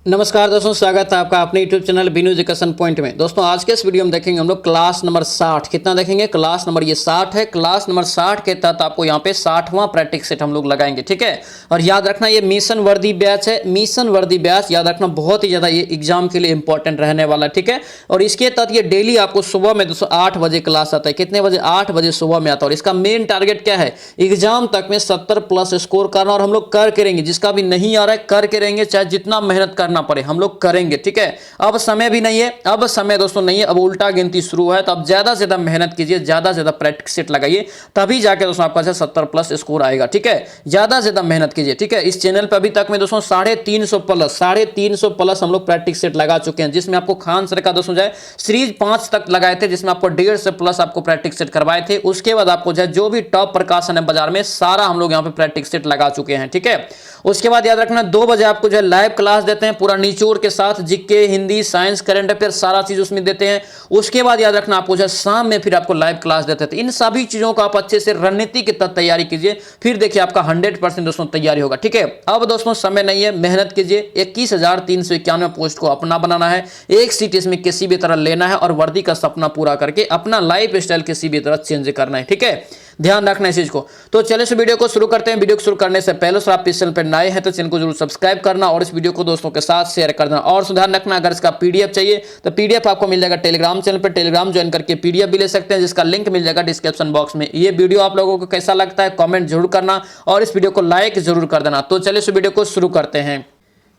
नमस्कार दोस्तों, स्वागत है आपका अपने YouTube channel Binu education point में। दोस्तों आज के इस वीडियो में देखेंगे हम लोग क्लास नंबर 60। कितना देखेंगे? क्लास नंबर ये 60 है। क्लास नंबर 60 के तहत आपको यहाँ पे 60वां प्रैक्टिस सेट हम लोग लगाएंगे, ठीक है। और याद रखना ये मिशन वर्दी बैच है। मिशन वर्दी बैच याद रखना बहुत ही ज़्यादा ये एग्जाम के लिए इंपॉर्टेंट रहने वाला, ठीक है। और इसके तहत ये डेली आपको सुबह में दोस्तों 8 बजे क्लास आता है। कितने बजे? 8 बजे सुबह में आता है। और इसका मेन टारगेट क्या है? एग्जाम तक में 70+ स्कोर करना। और हम लोग कर करेंगे, जिसका भी नहीं आ रहा है कर करेंगे, चाहे जितना मेहनत करना पड़े हम लोग करेंगे, ठीक है। अब समय भी नहीं है, अब समय दोस्तों नहीं है, अब उल्टा गिनती शुरू है। तो अब ज्यादा से ज्यादा मेहनत कीजिए, ज्यादा से ज्यादा प्रैक्टिस सेट लगाइए, तभी जाके दोस्तों आपका 70+ स्कोर आएगा, ठीक है। ज्यादा से ज्यादा मेहनत कीजिए, ठीक है। इस चैनल पर अभी तक में दोस्तों 350+ हम लोग प्रैक्टिस सेट लगा चुके हैं, जिसमें आपको खान सर का दोस्तों जो सीरीज 5 तक लगाए थे, जिसमें आपको 1.5 से प्लस आपको प्रैक्टिस सेट करवाए थे। उसके बाद आपको जो भी टॉप प्रकाशन है बाजार में, सारा हम लोग यहाँ पे प्रैक्टिस सेट लगा चुके हैं, ठीक है। उसके बाद याद रखना 2 बजे आपको लाइव क्लास देते हैं, पूरा निचोड़ के साथ, GK, Hindi, science, current affair सारा चीज उसमें देते हैं। उसके बाद याद रखना आपको शाम में फिर आपको लाइव क्लास देते थे। इन सभी चीजों को आप अच्छे से रणनीति के तहत तैयारी कीजिए, फिर देखिए आपका 100% दोस्तों तैयारी होगा, ठीक है। अब दोस्तों समय नहीं है, मेहनत कीजिए। 21,391 पोस्ट को अपना बनाना है, एक सीट इसमें किसी भी तरह लेना है और वर्दी का सपना पूरा करके अपना लाइफ स्टाइल किसी भी तरह चेंज करना है, ठीक है। ध्यान रखना इस चीज को। तो चलिए इस वीडियो को शुरू करते हैं। वीडियो को शुरू करने से पहले से आप इस चैनल पर नए हैं तो चैनल को जरूर सब्सक्राइब करना और इस वीडियो को दोस्तों के साथ शेयर कर देना। और ध्यान रखना, अगर इसका पीडीएफ चाहिए तो पीडीएफ आपको मिल जाएगा टेलीग्राम चैनल पर। टेलीग्राम ज्वाइन करके पीडीएफ भी ले सकते हैं, जिसका लिंक मिल जाएगा डिस्क्रिप्शन बॉक्स में। ये वीडियो आप लोगों को कैसा लगता है कमेंट जरूर करना और इस वीडियो को लाइक जरूर कर देना। तो चलिए इस वीडियो को शुरू करते हैं।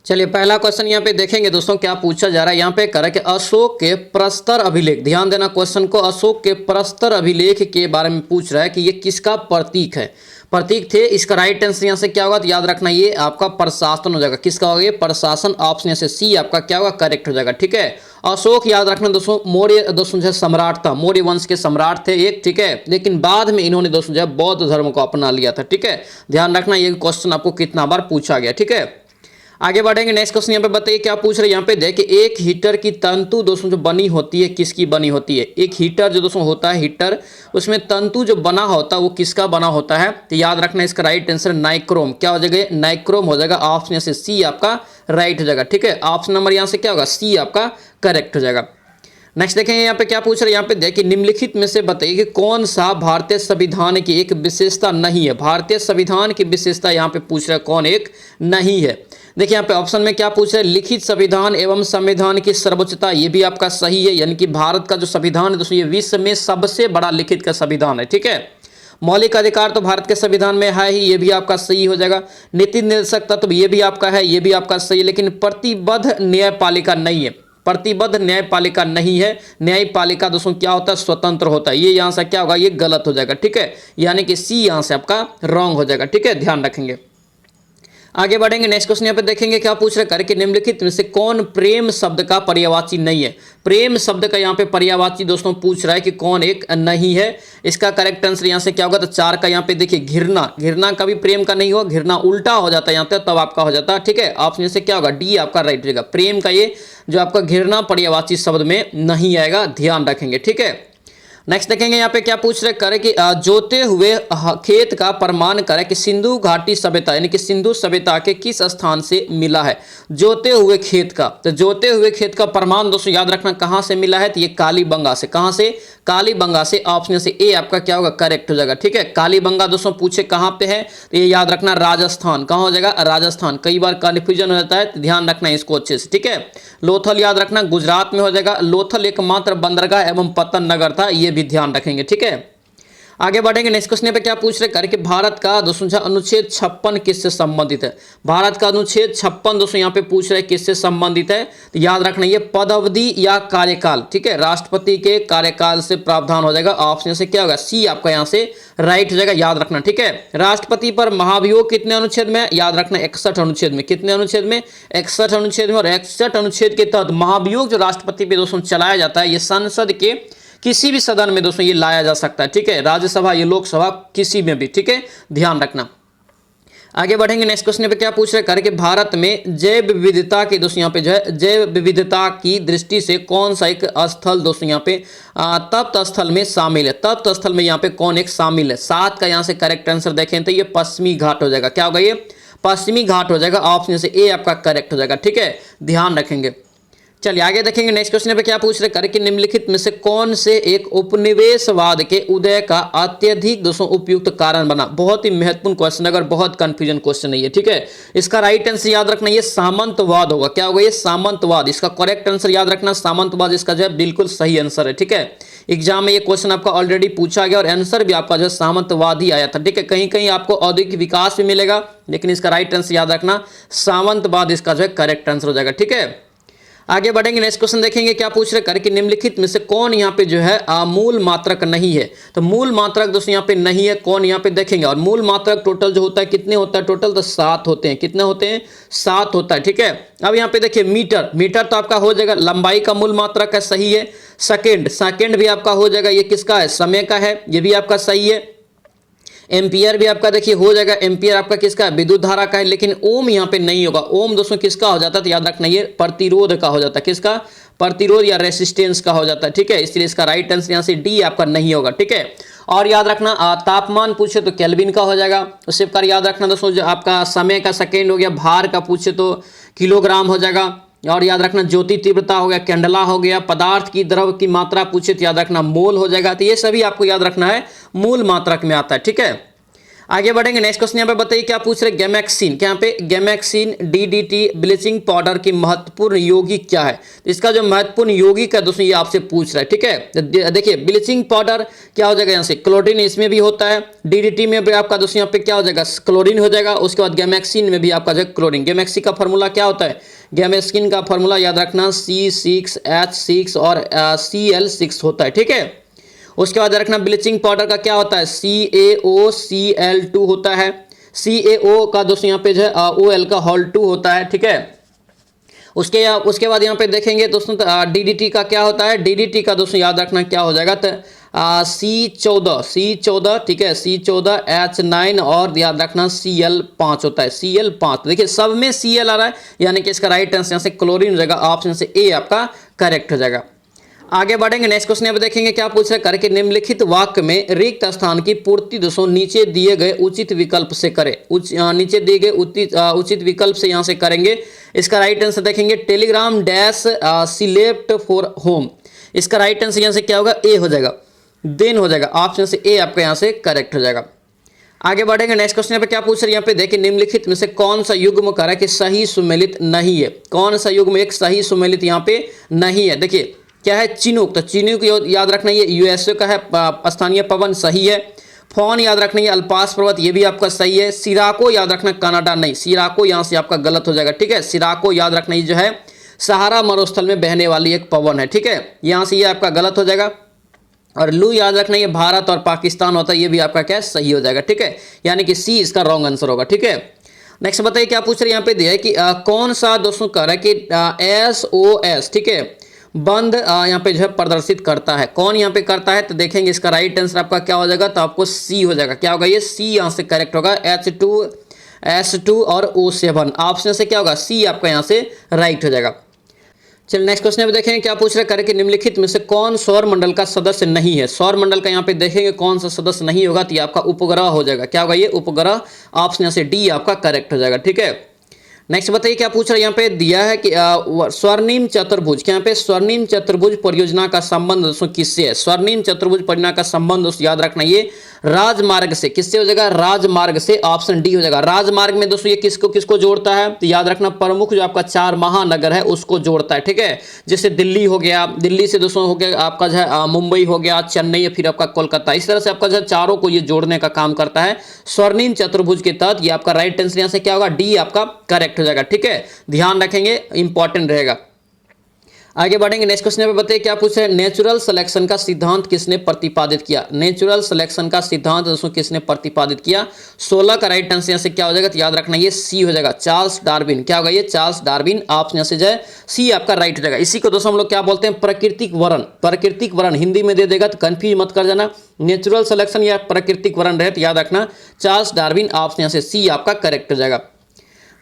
चलिए पहला क्वेश्चन यहाँ पे देखेंगे दोस्तों, क्या पूछा जा रहा है। यहाँ पे कह रहा है कि अशोक के प्रस्तर अभिलेख, ध्यान देना क्वेश्चन को, अशोक के प्रस्तर अभिलेख के बारे में पूछ रहा है कि ये किसका प्रतीक है, प्रतीक थे। इसका राइट आंसर यहाँ से क्या होगा? तो याद रखना ये आपका प्रशासन हो जाएगा। किसका होगा ये? प्रशासन। ऑप्शन यहाँ से सी आपका क्या होगा? करेक्ट हो जाएगा, ठीक है। अशोक याद रखना दोस्तों मौर्य दोस्तों जो सम्राट था, मौर्य वंश के सम्राट थे एक, ठीक है। लेकिन बाद में इन्होंने दोस्तों जो बौद्ध धर्म को अपना लिया था, ठीक है। ध्यान रखना ये क्वेश्चन आपको कितना बार पूछा गया, ठीक है। आगे बढ़ेंगे। नेक्स्ट क्वेश्चन यहाँ पे बताइए क्या पूछ रहे हैं। यहाँ पे देखिए एक हीटर की तंतु दोस्तों जो बनी होती है, किसकी बनी होती है? एक हीटर जो दोस्तों होता है हीटर, उसमें तंतु जो बना होता है वो किसका बना होता है? तो याद रखना इसका राइट आंसर नाइक्रोम। क्या हो जाएगा? नाइक्रोम हो जाएगा। ऑप्शन से सी आपका राइट हो जाएगा, ठीक है। ऑप्शन नंबर यहाँ से क्या होगा? सी आपका करेक्ट हो जाएगा। नेक्स्ट देखेंगे यहाँ पे क्या पूछ रहे हैं। यहाँ पे देखिए निम्नलिखित में से बताइए कि कौन सा भारतीय संविधान की एक विशेषता नहीं है। भारतीय संविधान की विशेषता यहाँ पे पूछ रहा है कौन एक नहीं है। देखिए यहाँ पे ऑप्शन में क्या पूछ रहे हैं, लिखित संविधान एवं संविधान की सर्वोच्चता, ये भी आपका सही है। यानी कि भारत का जो संविधान है दोस्तों ये विश्व में सबसे बड़ा लिखित का संविधान है, ठीक है। मौलिक अधिकार तो भारत के संविधान में है ही, ये भी आपका सही हो जाएगा। नीति निर्देशक तत्व ये भी आपका है, ये भी आपका सही है। लेकिन प्रतिबद्ध न्यायपालिका नहीं है, प्रतिबद्ध न्यायपालिका नहीं है। न्यायपालिका दोस्तों क्या होता है? स्वतंत्र होता है। ये यहाँ से क्या होगा? ये गलत हो जाएगा, ठीक है। यानी कि सी यहाँ से आपका रॉन्ग हो जाएगा, ठीक है। ध्यान रखेंगे। आगे बढ़ेंगे। नेक्स्ट क्वेश्चन यहाँ पे देखेंगे क्या पूछ रहे हैं, करके निम्नलिखित में से कौन प्रेम शब्द का पर्यायवाची नहीं है। प्रेम शब्द का यहाँ पे पर्यायवाची दोस्तों पूछ रहा है कि कौन एक नहीं है। इसका करेक्ट आंसर यहाँ से क्या होगा? तो 4 का यहाँ पे देखिए घृणा, घृणा कभी प्रेम का नहीं होगा, घृणा उल्टा हो जाता है यहाँ पे, तब आपका हो जाता है, ठीक है। ऑप्शन से क्या होगा? डी आपका राइट हो जाएगा। प्रेम का ये जो आपका घृणा पर्यायवाची शब्द में नहीं आएगा, ध्यान रखेंगे, ठीक है। नेक्स्ट देखेंगे यहाँ पे क्या पूछ रहे करे कि जोते हुए खेत का प्रमाण करे कि सिंधु घाटी सभ्यता यानी कि सिंधु सभ्यता के किस स्थान से मिला है। जोते हुए खेत का, तो जोते हुए खेत का प्रमाण दोस्तों याद रखना कहाँ से मिला है? तो ये कालीबंगा से। कहाँ से? कालीबंगा से। ऑप्शन से ए आपका क्या होगा? करेक्ट हो जाएगा, ठीक है। कालीबंगा दोस्तों पूछे कहाँ पे है, तो ये याद रखना राजस्थान। कहाँ हो जाएगा? राजस्थान। कई बार कन्फ्यूजन हो जाता है, तो ध्यान रखना इसको अच्छे से, ठीक है। लोथल याद रखना गुजरात में हो जाएगा। लोथल एकमात्र बंदरगाह एवं पतन नगर था, ये भी ध्यान रखेंगे, ठीक है। आगे बढ़ेंगे। नेक्स्ट क्वेश्चन पे क्या पूछ रहे करके भारत का दोस्तों अनुच्छेद 56 किससे संबंधित है। भारत का अनुच्छेद 56 दोस्तों यहाँ पे पूछ रहे किससे संबंधित है। तो याद रखना ये पद अवधि या कार्यकाल, ठीक है। राष्ट्रपति के कार्यकाल से प्रावधान हो जाएगा। ऑप्शन से क्या होगा? सी आपका यहाँ से राइट हो जाएगा, याद रखना, ठीक है। राष्ट्रपति पर महाभियोग कितने अनुच्छेद में? याद रखना 61 अनुच्छेद में। कितने अनुच्छेद में? 61 अनुच्छेद में। और 61 अनुच्छेद के तहत महाभियोग जो राष्ट्रपति पे दोस्तों चलाया जाता है, ये संसद के किसी भी सदन में दोस्तों ये लाया जा सकता है, ठीक है। राज्यसभा, ये लोकसभा, किसी में भी, ठीक है। ध्यान रखना। आगे बढ़ेंगे। नेक्स्ट क्वेश्चन पे क्या पूछ रहे हैं कि भारत में जैव विविधता की दोस्तों यहाँ पे जो है जैव विविधता की दृष्टि से कौन सा एक स्थल दोस्तों यहाँ पे तप्त स्थल में शामिल है। तप्त स्थल में यहाँ पे कौन एक शामिल है? 7 का यहाँ से करेक्ट आंसर देखें तो ये पश्चिमी घाट हो जाएगा। क्या होगा? ये पश्चिमी घाट हो जाएगा, ऑप्शन से ए आपका करेक्ट हो जाएगा। ठीक है, ध्यान रखेंगे। चलिए आगे देखेंगे नेक्स्ट क्वेश्चन पे क्या पूछ रहे कर कि निम्नलिखित में से कौन से एक उपनिवेशवाद के उदय का अत्यधिक दोस्तों उपयुक्त कारण बना। बहुत ही महत्वपूर्ण क्वेश्चन, अगर बहुत कंफ्यूजन क्वेश्चन है ये। ठीक है, इसका राइट आंसर याद रखना ये सामंतवाद होगा। क्या होगा ये? सामंतवाद। इसका करेक्ट आंसर याद रखना सामंतवाद, इसका जो है बिल्कुल सही आंसर है। ठीक है, एग्जाम में ये क्वेश्चन आपका ऑलरेडी पूछा गया और आंसर भी आपका जो सामंतवाद ही आया था। ठीक है, कहीं कहीं आपको औद्योगिक विकास भी मिलेगा, लेकिन इसका राइट आंसर याद रखना सामंतवाद, इसका जो है करेक्ट आंसर हो जाएगा। ठीक है, आगे बढ़ेंगे नेक्स्ट क्वेश्चन देखेंगे क्या पूछ रहे कर कि निम्नलिखित में से कौन यहाँ पे जो है मूल मात्रक नहीं है। तो मूल मात्रक दोस्तों यहाँ पे नहीं है, कौन यहाँ पे देखेंगे। और मूल मात्रक टोटल जो होता है कितने होता है? टोटल तो 7 होते हैं। कितने होते हैं? 7 होता है। ठीक है, अब यहाँ पे देखिए मीटर, मीटर तो आपका हो जाएगा लंबाई का मूल मात्रक है, सही है। सेकेंड, सेकेंड भी आपका हो जाएगा, ये किसका है? समय का है, ये भी आपका सही है। एम्पियर भी आपका देखिए हो जाएगा, एम्पियर आपका किसका है? विद्युत धारा का है। लेकिन ओम यहाँ पे नहीं होगा। ओम दोस्तों किसका हो जाता है? तो याद रखना ये प्रतिरोध का हो जाता है। किसका? प्रतिरोध या रेसिस्टेंस का हो जाता है। ठीक है, इसलिए इसका राइट आंसर यहाँ से डी आपका नहीं होगा। ठीक है, और याद रखना तापमान पूछे तो केल्विन का हो जाएगा। उससे प्रकार याद रखना दोस्तों जो आपका समय का सेकेंड हो गया, भार का पूछे तो किलोग्राम हो जाएगा। और याद रखना ज्योति तीव्रता हो गया, कैंडला हो गया। पदार्थ की द्रव की मात्रा पूछे तो याद रखना मोल हो जाएगा। तो ये सभी आपको याद रखना है मूल मात्रक में आता है। ठीक है, आगे बढ़ेंगे नेक्स्ट क्वेश्चन यहाँ पे बताइए क्या पूछ रहे गैमेक्सिन। क्या यहाँ पे गैमेक्सिन डीडीटी ब्लीचिंग पाउडर की महत्वपूर्ण यौगिक क्या है? इसका जो महत्वपूर्ण यौगिक है दोस्तों ये आपसे पूछ रहा है। ठीक है, देखिए ब्लीचिंग पाउडर क्या हो जाएगा यहाँ से? क्लोरीन इसमें भी होता है। डीडीटी में भी आपका दोस्तों यहाँ पे क्या हो जाएगा? क्लोरीन हो जाएगा। उसके बाद गैमेक्सिन में भी आपका जो क्लोरीन। गैमेक्सिन का फॉर्मूला क्या होता है? गैमेक्सिन का फॉर्मूला याद रखना C6H6 और Cl6 होता है। ठीक है, उसके बाद रखना ब्लीचिंग पाउडर का क्या होता है? CaOCl2 होता है। CaO का दोस्तों यहाँ पे जो है OL का होल 2 होता है। ठीक है, उसके बाद यहाँ पे देखेंगे दोस्तों DDT का क्या होता है? DDT का दोस्तों याद रखना क्या हो जाएगा? तो C14, ठीक है, C14H9 और याद रखना Cl5 होता है। Cl5 देखिए सब में Cl आ रहा है, यानी कि इसका राइट आंसर यहाँ से क्लोरीन हो जाएगा। ऑप्शन से ए आपका करेक्ट हो जाएगा। आगे बढ़ेंगे नेक्स्ट क्वेश्चन पे देखेंगे क्या पूछ रहे करके निम्नलिखित वाक्य में रिक्त स्थान की पूर्ति दोस्तों नीचे दिए गए उचित विकल्प से करें। नीचे दिए गए उचित विकल्प से यहां से करेंगे। इसका राइट आंसर देखेंगे Telegram dash select for home. इसका राइट आंसर यहां से क्या होगा? ए हो जाएगा, देन हो जाएगा। ऑप्शन से ए आपका यहां से करेक्ट हो जाएगा। आगे बढ़ेंगे नेक्स्ट क्वेश्चन पे क्या पूछ रहे हैं यहाँ पे देखिए निम्नलिखित में से कौन सा युग्म कह रहा है कि सही सुमेलित नहीं है। कौन सा युग्म एक सही सुमेलित यहाँ पे नहीं है? देखिए क्या है? चिनूक। तो चिनूक याद रखना ये यूएसए का है। स्थानीय पवन सही है। फोन याद रखना ये अल्पास पर्वत, ये भी आपका सही है। सिराको याद रखना कनाडा नहीं, सिराको यहाँ से आपका गलत हो जाएगा। ठीक है, सिराको याद रखना ये जो है सहारा मरुस्थल में बहने वाली एक पवन है। ठीक है, यहाँ से ये आपका गलत हो जाएगा। और लू याद रखना ये भारत और पाकिस्तान होता है, ये भी आपका क्या सही हो जाएगा। ठीक है, यानी कि सी इसका रॉन्ग आंसर होगा। ठीक है, नेक्स्ट बताइए क्या पूछ रहे हैं यहाँ पे दिया है कि कौन सा दोस्तों कह रहा है कि SOS ठीक है बंद यहाँ पे जो है प्रदर्शित करता है। कौन यहाँ पे करता है? तो देखेंगे इसका राइट आंसर आपका क्या हो जाएगा? तो आपको सी हो जाएगा। क्या होगा? ये सी यहाँ से करेक्ट होगा। H2 और O7 ऑप्शन से क्या होगा? सी आपका यहाँ से राइट हो जाएगा। चलिए नेक्स्ट क्वेश्चन पे देखेंगे क्या पूछ रहे करके निम्नलिखित में से कौन सौर मंडल का सदस्य नहीं है। सौर मंडल का यहाँ पे देखेंगे कौन सा सदस्य नहीं होगा, तो ये आपका उपग्रह हो जाएगा। क्या होगा? ये उपग्रह। ऑप्शन यहाँ से डी आपका करेक्ट हो जाएगा। ठीक है, नेक्स्ट बताइए क्या पूछ रहे हैं यहाँ पे दिया है कि स्वर्णिम चतुर्भुज। क्या यहाँ पे स्वर्णिम चतुर्भुज परियोजना का संबंध दोस्तों किससे है? स्वर्णिम चतुर्भुज परियोजना का संबंध दोस्तों याद रखना ये राजमार्ग से। किससे हो जाएगा? राजमार्ग से। ऑप्शन डी हो जाएगा। राजमार्ग में दोस्तों ये किसको किसको जोड़ता है? तो याद रखना प्रमुख जो आपका 4 महानगर है उसको जोड़ता है। ठीक है, जैसे दिल्ली हो गया, दिल्ली से दोस्तों हो गया आपका जो है मुंबई हो गया, चेन्नई, फिर आपका कोलकाता। इस तरह से आपका जो चारों को ये जोड़ने का काम करता है स्वर्णिम चतुर्भुज के तहत। ये आपका राइट आंसर यहाँ से क्या होगा? डी आपका करेक्ट हो जाएगा। ठीक है, ध्यान रखेंगे, इंपॉर्टेंट रहेगा। आगे बढ़ेंगे नेक्स्ट क्वेश्चन पे बताइए क्या पूछ रहे हैं नेचुरल सिलेक्शन का सिद्धांत किसने प्रतिपादित किया। नेचुरल सिलेक्शन का सिद्धांत दोस्तों किसने प्रतिपादित किया। 16 का राइट आंसर यहाँ से क्या हो जाएगा? तो याद रखना ये सी हो जाएगा, चार्ल्स डार्विन। क्या होगा? ये चार्ल्स डार्विन। ऑप्शन यहाँ से जो है सी आपका राइट हो जाएगा। इसी को दोस्तों हम लोग क्या बोलते हैं? प्राकृतिक वर्ण। प्राकृतिक वर्ण हिंदी में दे देगा तो कंफ्यूज मत कर जाना। नेचुरल सिलेक्शन या प्राकृतिक वर्ण रहे तो याद रखना चार्ल्स डार्विन। ऑप्शन यहाँ से सी आपका करेक्ट हो जाएगा।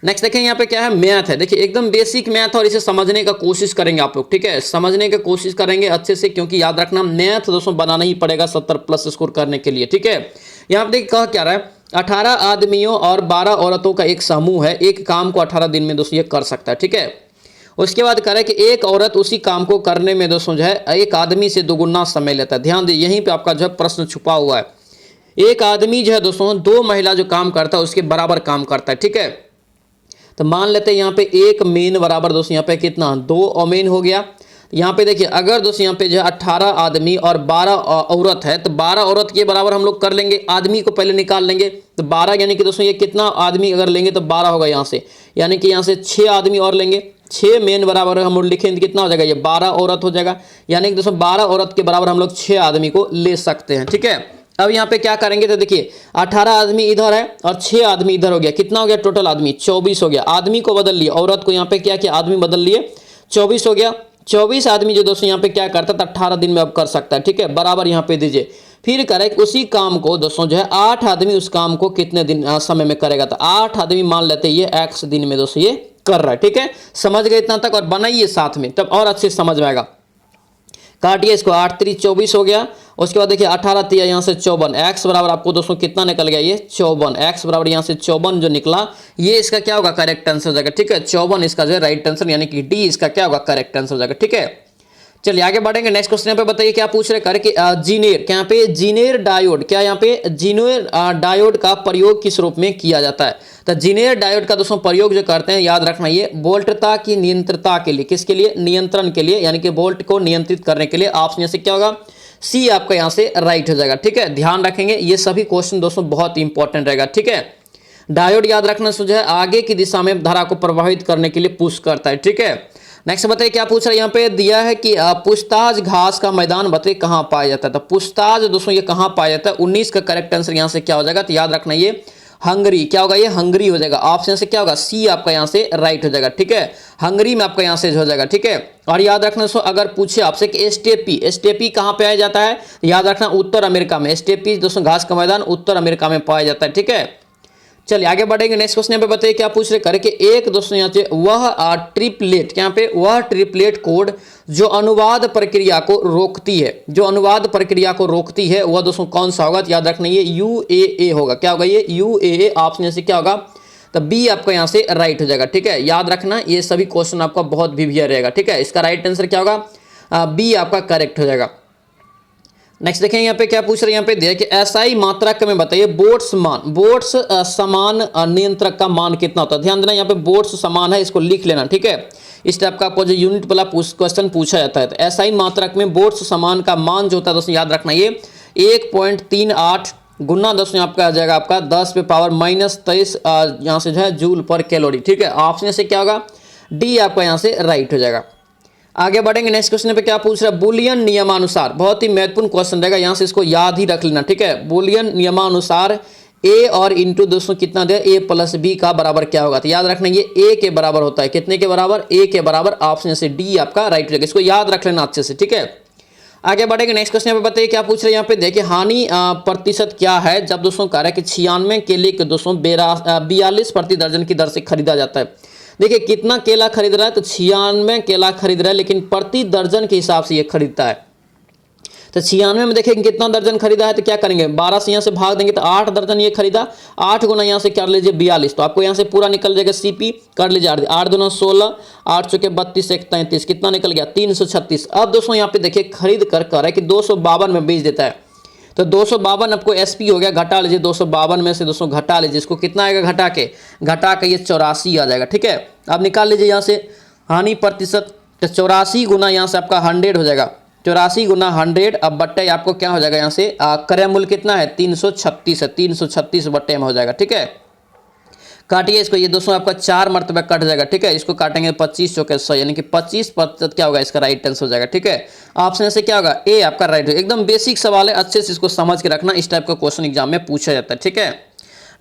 नेक्स्ट देखें यहाँ पे क्या है? मैथ है। देखिए एकदम बेसिक मैथ और इसे समझने का कोशिश करेंगे आप लोग। ठीक है, समझने की कोशिश करेंगे अच्छे से, क्योंकि याद रखना मैथ दोस्तों बनाना ही पड़ेगा 70+ स्कोर करने के लिए। ठीक है, यहाँ पे देखिए कह क्या रहा है 18 आदमियों और 12 औरतों का एक समूह है, एक काम को 18 दिन में दोस्तों ये कर सकता है, ठीक है। उसके बाद करें कि एक औरत उसी काम को करने में दोस्तों जो है एक आदमी से दोगुना समय लेता है। ध्यान दीजिए, यहीं पे आपका जो है प्रश्न छुपा हुआ है। एक आदमी जो है दोस्तों 2 महिला जो काम करता है उसके बराबर काम करता है, ठीक है। तो मान लेते हैं यहाँ पे एक मेन बराबर दोस्तों यहाँ पे कितना 2 ओमेन हो गया। यहाँ पे देखिए अगर दोस्तों यहाँ पे जो है 18 आदमी और 12 औरत है तो 12 औरत के बराबर हम लोग कर लेंगे, आदमी को पहले निकाल लेंगे। तो 12 यानी कि दोस्तों ये कितना आदमी अगर लेंगे तो 12 होगा यहाँ से, यानी कि यहाँ से 6 आदमी और लेंगे, 6 मेन बराबर हम लोग लिखेंगे कितना हो जाएगा, ये 12 औरत हो जाएगा। यानी कि दोस्तों 12 औरत के बराबर हम लोग 6 आदमी को ले सकते हैं, ठीक है। अब यहाँ पे क्या करेंगे तो देखिए 18 आदमी इधर है और 6 आदमी इधर हो गया, कितना हो गया टोटल आदमी 24 हो गया। आदमी को बदल लिए, औरत को यहाँ पे क्या किया आदमी बदल लिए, 24 हो गया। 24 आदमी जो दोस्तों यहाँ पे क्या करता था 18 दिन में अब कर सकता है, ठीक है। बराबर यहाँ पे दीजिए, फिर करें उसी काम को दोस्तों जो है 8 आदमी उस काम को कितने दिन समय में करेगा, तो 8 आदमी मान लेते हैं ये x दिन में दोस्तों ये कर रहा है, ठीक है। समझ गए इतना तक, और बनाइए साथ में तब और अच्छे से समझ में आएगा। काटिए इसको, 8 3 24 हो गया। उसके बाद देखिए 18 3 यहाँ से 54, x बराबर आपको दोस्तों कितना निकल गया, ये 54, x बराबर यहाँ से 54 जो निकला ये इसका क्या होगा करेक्ट आंसर हो जाएगा, ठीक है। 54 इसका जो है राइट आंसर, यानी कि डी इसका क्या होगा करेक्ट आंसर हो जाएगा, ठीक है। चलिए आगे बढ़ेंगे। नेक्स्ट क्वेश्चन यहाँ पे बताइए क्या पूछ रहे करके जीनेर, क्या यहाँ पे जीनेर डायोड, क्या यहाँ पे जीनेर डायोड का प्रयोग किस रूप में किया जाता है। तो जीनेर डायोड का दोस्तों प्रयोग जो करते हैं याद रखना ये वोल्टता की नियंत्रता के लिए, किसके लिए, नियंत्रण के लिए, यानी कि वोल्ट को नियंत्रित करने के लिए। ऑप्शन यहाँ से क्या होगा सी आपका यहाँ से राइट हो जाएगा, ठीक है। ध्यान रखेंगे ये सभी क्वेश्चन दोस्तों बहुत इंपॉर्टेंट रहेगा, ठीक है। डायोड याद रखना जो है आगे की दिशा में धारा को प्रभावित करने के लिए पुश करता है, ठीक है। नेक्स्ट बताइए क्या पूछ रहा है, यहाँ पे दिया है कि पुछताछ घास का मैदान बताइए कहाँ पाया जाता है। तो पुछताछ दोस्तों ये कहाँ पाया जाता है, 19 का करेक्ट आंसर यहाँ से क्या हो जाएगा, तो याद रखना ये हंगरी, क्या होगा ये हंगरी हो जाएगा। ऑप्शन से क्या होगा सी आपका यहाँ से राइट हो जाएगा, ठीक है। हंगरी में आपका यहाँ से हो जाएगा, ठीक है। और याद रखना दोस्तों अगर पूछे आपसे कि एस्टेपी कहाँ पाया जाता है, याद रखना उत्तर अमेरिका में। एस्टेपी दोस्तों घास का मैदान उत्तर अमेरिका में पाया जाता है, ठीक है। चलिए आगे बढ़ेंगे। नेक्स्ट क्वेश्चन पे बताइए क्या पूछ रहे करके एक दोस्तों यहाँ से वह ट्रिपलेट, यहाँ पे वह ट्रिपलेट कोड जो अनुवाद प्रक्रिया को रोकती है, जो अनुवाद प्रक्रिया को रोकती है वह दोस्तों कौन सा होगा, तो याद रखना ये UAA होगा। क्या होगा ये UAA, ऑप्शन से क्या होगा तो बी आपका यहाँ से राइट हो जाएगा, ठीक है। याद रखना ये सभी क्वेश्चन आपका बहुत वीवियर रहेगा, ठीक है। इसका राइट आंसर क्या होगा बी आपका करेक्ट हो जाएगा। नेक्स्ट देखें यहाँ पे क्या पूछ रहे हैं, यहाँ पे दिया कि एसआई मात्रक में बताइए बोट्स समान नियंत्रक का मान कितना होता है। ध्यान देना यहाँ पे बोट्स समान है, इसको लिख लेना, ठीक है। इस टाइप का आपको जो यूनिट वाला क्वेश्चन पूछा जाता है। तो एसआई मात्रक में बोट्स समान का मान जो होता है दोस्तों याद रखना ये 1.38 गुना दोस्तों आपका आ जाएगा आपका 10 पे पावर -23 यहाँ से जो है जूल पर कैलोरी, ठीक है। ऑप्शन से क्या होगा डी आपका यहाँ से राइट हो जाएगा। आगे बढ़ेंगे। नेक्स्ट क्वेश्चन पे क्या पूछ रहा है, बुलियन नियमानुसार, बहुत ही महत्वपूर्ण क्वेश्चन रहेगा, यहाँ से इसको याद ही रख लेना, ठीक है। बुलियन नियमानुसार ए और इंटू दोस्तों कितना दे ए प्लस बी का बराबर क्या होगा, तो याद रखना ये ए के बराबर होता है, कितने के बराबर ए के बराबर। ऑप्शन से डी आपका राइट हो जाएगा, इसको याद रख लेना अच्छे से, ठीक है। आगे बढ़ेंगे। नेक्स्ट क्वेश्चन पे बताइए क्या पूछ रहे हैं, यहाँ पे देखिए हानि प्रतिशत क्या है जब दोस्तों कह रहा है कि 96 केले के दोस्तों 42 प्रति दर्जन की दर से खरीदा जाता है। देखिए कितना केला खरीद रहा है, तो 96 केला खरीद रहा है, लेकिन प्रति दर्जन के हिसाब से ये खरीदता है। तो 96 में देखिए कितना दर्जन खरीदा है, तो क्या करेंगे 12 से यहाँ से भाग देंगे तो 8 दर्जन ये खरीदा, 8 गुना यहाँ से कर लीजिए 42, तो आपको यहाँ से पूरा निकल जाएगा CP कर लीजिए 8 दूना 16, 8 चौके 32 1 33, कितना निकल गया 336। अब दोस्तों यहाँ पे देखिए खरीद कर रहा है कि 252 में बेच देता है, तो 252 आपको SP हो गया, घटा लीजिए 252 में से दोस्तों घटा लीजिए, इसको कितना आएगा घटा के ये 84 आ जाएगा, ठीक है। अब निकाल लीजिए यहाँ से हानि प्रतिशत, तो 84 गुना यहाँ से आपका 100 हो जाएगा, 84 गुना 100 अब बट्टे आपको क्या हो जाएगा यहाँ से क्रय मूल्य कितना है 336 है, 336 बट्टे में हो जाएगा, ठीक है। काटिए इसको, ये दोस्तों आपका 4 मरतबा कट जाएगा, ठीक है। इसको काटेंगे 25 चौके 100, यानी कि 25% क्या होगा इसका राइट आंसर हो जाएगा, ठीक है। ऑप्शन से क्या होगा ए आपका राइट। एकदम बेसिक सवाल है, अच्छे से इसको समझ के रखना, इस टाइप का क्वेश्चन एग्जाम में पूछा जाता है, ठीक है।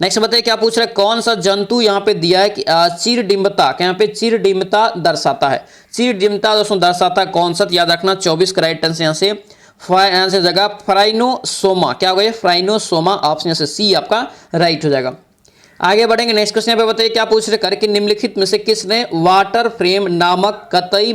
नेक्स्ट बताइए क्या पूछ रहा है, कौन सा जंतु यहाँ पे दिया है कि चिरडिम्बता, क्या यहाँ पे चिरडिम्बता दर्शाता है। चिरडिम्बता दोस्तों दर्शाता कौन सा, याद रखना 24 का राइट आंसर यहाँ से जगह फ्राइनोसोमा, क्या होगा ये फ्राइनोसोमा। ऑप्शन से सी आपका राइट हो जाएगा। आगे बढ़ेंगे, नेक्स्ट क्वेश्चन पे बताइए क्या पूछ रहे कर कि निम्नलिखित में से किसने वाटर फ्रेम नामक कतई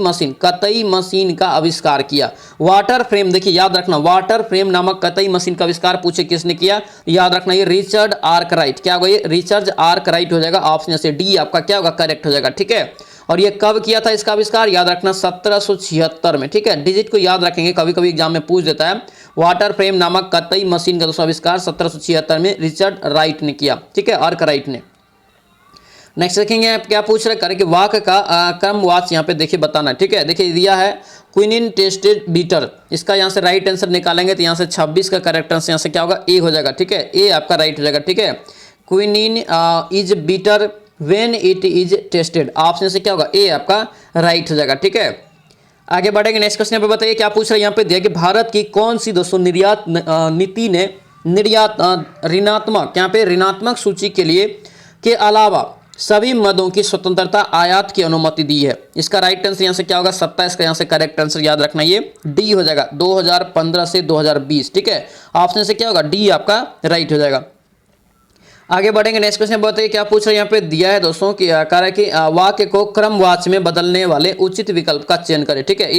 मशीन का आविष्कार किया। वाटर फ्रेम, देखिए याद रखना, वाटर फ्रेम नामक कतई मशीन का आविष्कार पूछे किसने किया, याद रखना ये रिचर्ड आर्कराइट। क्या होगा ये, रिचर्ड आर्कराइट हो जाएगा, ऑप्शन से डी आपका क्या होगा, करेक्ट हो जाएगा। ठीक है, और ये कब किया था इसका आविष्कार, याद रखना 1776 में। ठीक है, डिजिट को याद रखेंगे, कभी कभी एग्जाम में पूछ देता है। वाटर फ्रेम नामक कतई मशीन का दोस्तों आविष्कार 1776 में रिचर्ड राइट ने किया। ठीक है, आर्कराइट ने। नेक्स्ट देखेंगे आप क्या पूछ रहे कर कि वाक्य का क्रमवाच यहाँ पे देखिए बताना है। ठीक है, देखिए दिया है क्विनिन टेस्टेड बीटर, इसका यहाँ से राइट आंसर निकालेंगे तो यहाँ से 26 का करेक्ट आंसर यहाँ से क्या होगा, ए हो जाएगा। ठीक है, ए आपका राइट हो जाएगा। ठीक है, quinine is bitter when it is tasted, option से क्या होगा, ए आपका राइट हो जाएगा। ठीक है, आगे बढ़ेंगे, नेक्स्ट क्वेश्चन पे बताइए क्या पूछ रहे हैं यहाँ पे दिया कि भारत की कौन सी दोस्तों निर्यात नीति ने ऋणात्मक, यहाँ पे ऋणात्मक सूची के लिए के अलावा सभी मदों की स्वतंत्रता आयात की अनुमति दी है। इसका राइट आंसर यहाँ से क्या होगा, 27 का यहाँ से करेक्ट आंसर याद रखना ये डी हो जाएगा, 2015 से 2020। ठीक है, ऑप्शन से क्या होगा, डी आपका राइट हो जाएगा। आगे बढ़ेंगे, नेक्स्ट क्वेश्चन बताइए क्या पूछ रहे हैं यहाँ पे दिया है दोस्तों कि कह रहा है कि वाक्य को क्रमवाच में बदलने वाले उचित विकल्प का चयन करें। ठीक है,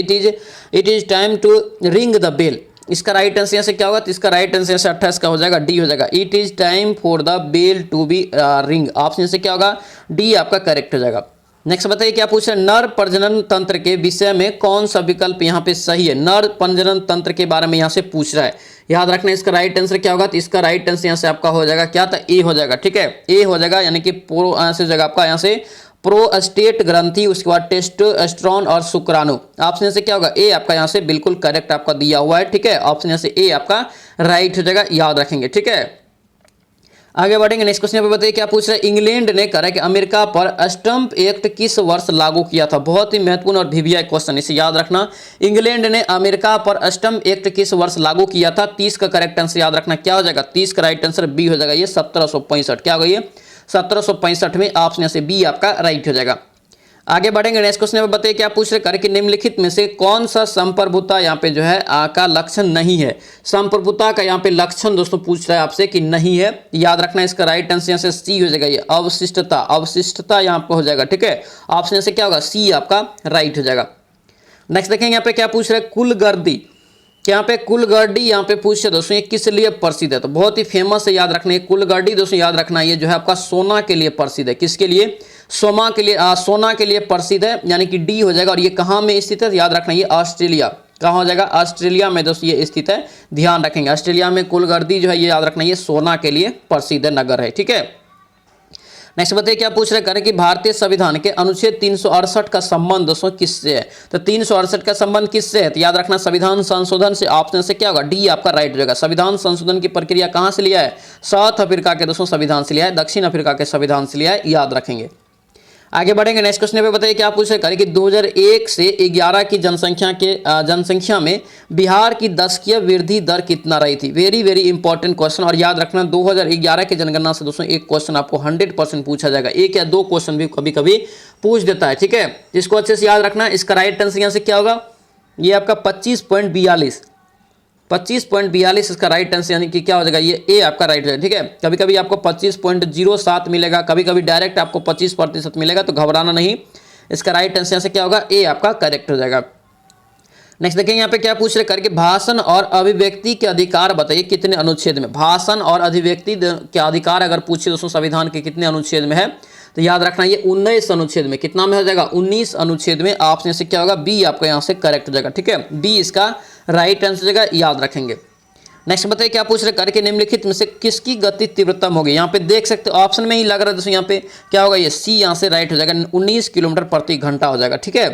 it is time to ring the bell, इसका राइट आंसर यहाँ से क्या होगा, तो इसका राइट आंसर से 28 का हो जाएगा, डी हो जाएगा। It is time for the bell to be ring, option से क्या होगा, डी आपका करेक्ट हो जाएगा। नेक्स्ट बताइए क्या पूछ रहे हैं, नर प्रजनन तंत्र के विषय में कौन सा विकल्प यहाँ पे सही है। नर प्रजनन तंत्र के बारे में यहाँ से पूछ रहा है, याद रखना इसका राइट आंसर क्या होगा, तो इसका राइट आंसर यहाँ से आपका हो जाएगा क्या, तो ए हो जाएगा। ठीक है, ए हो जाएगा, यानी कि प्रो आंसर हो जाएगा आपका यहाँ से प्रोस्टेट ग्रंथि, उसके बाद टेस्टोस्टेरोन और शुक्राणु, ऑप्शन से क्या होगा, ए आपका यहाँ से बिल्कुल करेक्ट आपका दिया हुआ है। ठीक है, ऑप्शन यहाँ से ए आपका राइट हो जाएगा, याद रखेंगे। ठीक है, आगे बढ़ेंगे, नेक्स्ट क्वेश्चन पे बताइए क्या पूछ रहे हैं, इंग्लैंड ने कहा कि अमेरिका पर स्टंप एक्ट किस वर्ष लागू किया था। बहुत ही महत्वपूर्ण और वीवीआई क्वेश्चन, इसे याद रखना। इंग्लैंड ने अमेरिका पर स्टंप एक्ट किस वर्ष लागू किया था, 30 का करेक्ट आंसर याद रखना क्या हो जाएगा, 30 का राइट आंसर बी हो जाएगा, ये 1765। क्या होगा ये 1765 में, ऑप्शन से बी आपका राइट हो जाएगा। आगे बढ़ेंगे, नेक्स्ट क्वेश्चन में बताइए क्या पूछ रहे हैं कि निम्नलिखित में से कौन सा संप्रभुता यहाँ पे जो है का लक्षण नहीं है। संप्रभुता का यहाँ पे लक्षण दोस्तों पूछ रहा है आपसे कि नहीं है, याद रखना इसका राइट आंसर यहाँ से सी हो जाएगा, ये अवशिष्टता यहाँ पे हो जाएगा। ठीक है, ऑप्शन से क्या होगा, सी आपका राइट हो जाएगा। नेक्स्ट देखेंगे यहाँ पे क्या पूछ रहे हैं, कुलगर्दी, यहाँ पे कुलगर्डी यहाँ पे पूछ रहे दोस्तों ये किस लिए प्रसिद्ध है, तो बहुत ही फेमस है, याद रखना है कुलगर्डी दोस्तों, याद रखना ये जो है आपका सोना के लिए प्रसिद्ध है। किसके लिए, सोना के लिए प्रसिद्ध है, यानी कि डी हो जाएगा। और ये कहाँ में स्थित है, याद रखना ये ऑस्ट्रेलिया, कहाँ हो जाएगा, ऑस्ट्रेलिया में दोस्तों ये स्थित है, ध्यान रखेंगे। ऑस्ट्रेलिया में कुलगर्दी जो है ये याद रखना ये सोना के लिए प्रसिद्ध नगर है। ठीक है, नेक्स्ट बताइए क्या पूछ रहे करें कि भारतीय संविधान के अनुच्छेद 368 का संबंध दोस्तों किससे है, तो 368 का संबंध किससे है, तो याद रखना संविधान संशोधन से, ऑप्शन से क्या होगा, डी आपका राइट हो जाएगा। संविधान संशोधन की प्रक्रिया कहां से लिया है, साउथ अफ्रीका के दोस्तों संविधान से लिया है, दक्षिण अफ्रीका के संविधान से लिया है, याद रखेंगे। आगे बढ़ेंगे, नेक्स्ट क्वेश्चन पे बताइए क्या पूछ रहे कि 2001 से 11 की जनसंख्या में बिहार की दशकीय वृद्धि दर कितना रही थी। वेरी वेरी इंपॉर्टेंट क्वेश्चन, और याद रखना 2011 की जनगणना से दोस्तों एक क्वेश्चन आपको 100% पूछा जाएगा, एक या दो क्वेश्चन भी कभी कभी पूछ देता है। ठीक है, इसको अच्छे से याद रखना। इसका राइट आंसर यहाँ से क्या होगा, ये आपका 25.42 इसका राइट आंसर, यानी कि क्या हो जाएगा, ये ए आपका राइट है। ठीक है, कभी कभी आपको 25.07 मिलेगा, कभी कभी डायरेक्ट आपको 25% मिलेगा, तो घबराना नहीं। इसका राइट आंसर यहाँ से क्या होगा, ए आपका करेक्ट हो जाएगा। नेक्स्ट देखेंगे यहाँ पे क्या पूछ रहे करके भाषण और अभिव्यक्ति के अधिकार बताइए कितने अनुच्छेद में। भाषण और अभिव्यक्ति के अधिकार अगर पूछे दोस्तों संविधान के कितने अनुच्छेद में है, तो याद रखना ये 19 अनुच्छेद में, कितना में हो जाएगा, 19 अनुच्छेद में, ऑप्शन से क्या होगा, बी आपका यहाँ से करेक्ट हो जाएगा। ठीक है, बी इसका राइट आंसर हो जाएगा, याद रखेंगे। नेक्स्ट बताइए क्या पूछ रहे करके निम्नलिखित में से किसकी गति तीव्रतम होगी। यहाँ पे देख सकते हो ऑप्शन में ही लग रहा है दोस्तों, यहाँ पे क्या होगा, ये सी यहाँ से राइट हो जाएगा, 19 किलोमीटर प्रति घंटा हो जाएगा। ठीक है,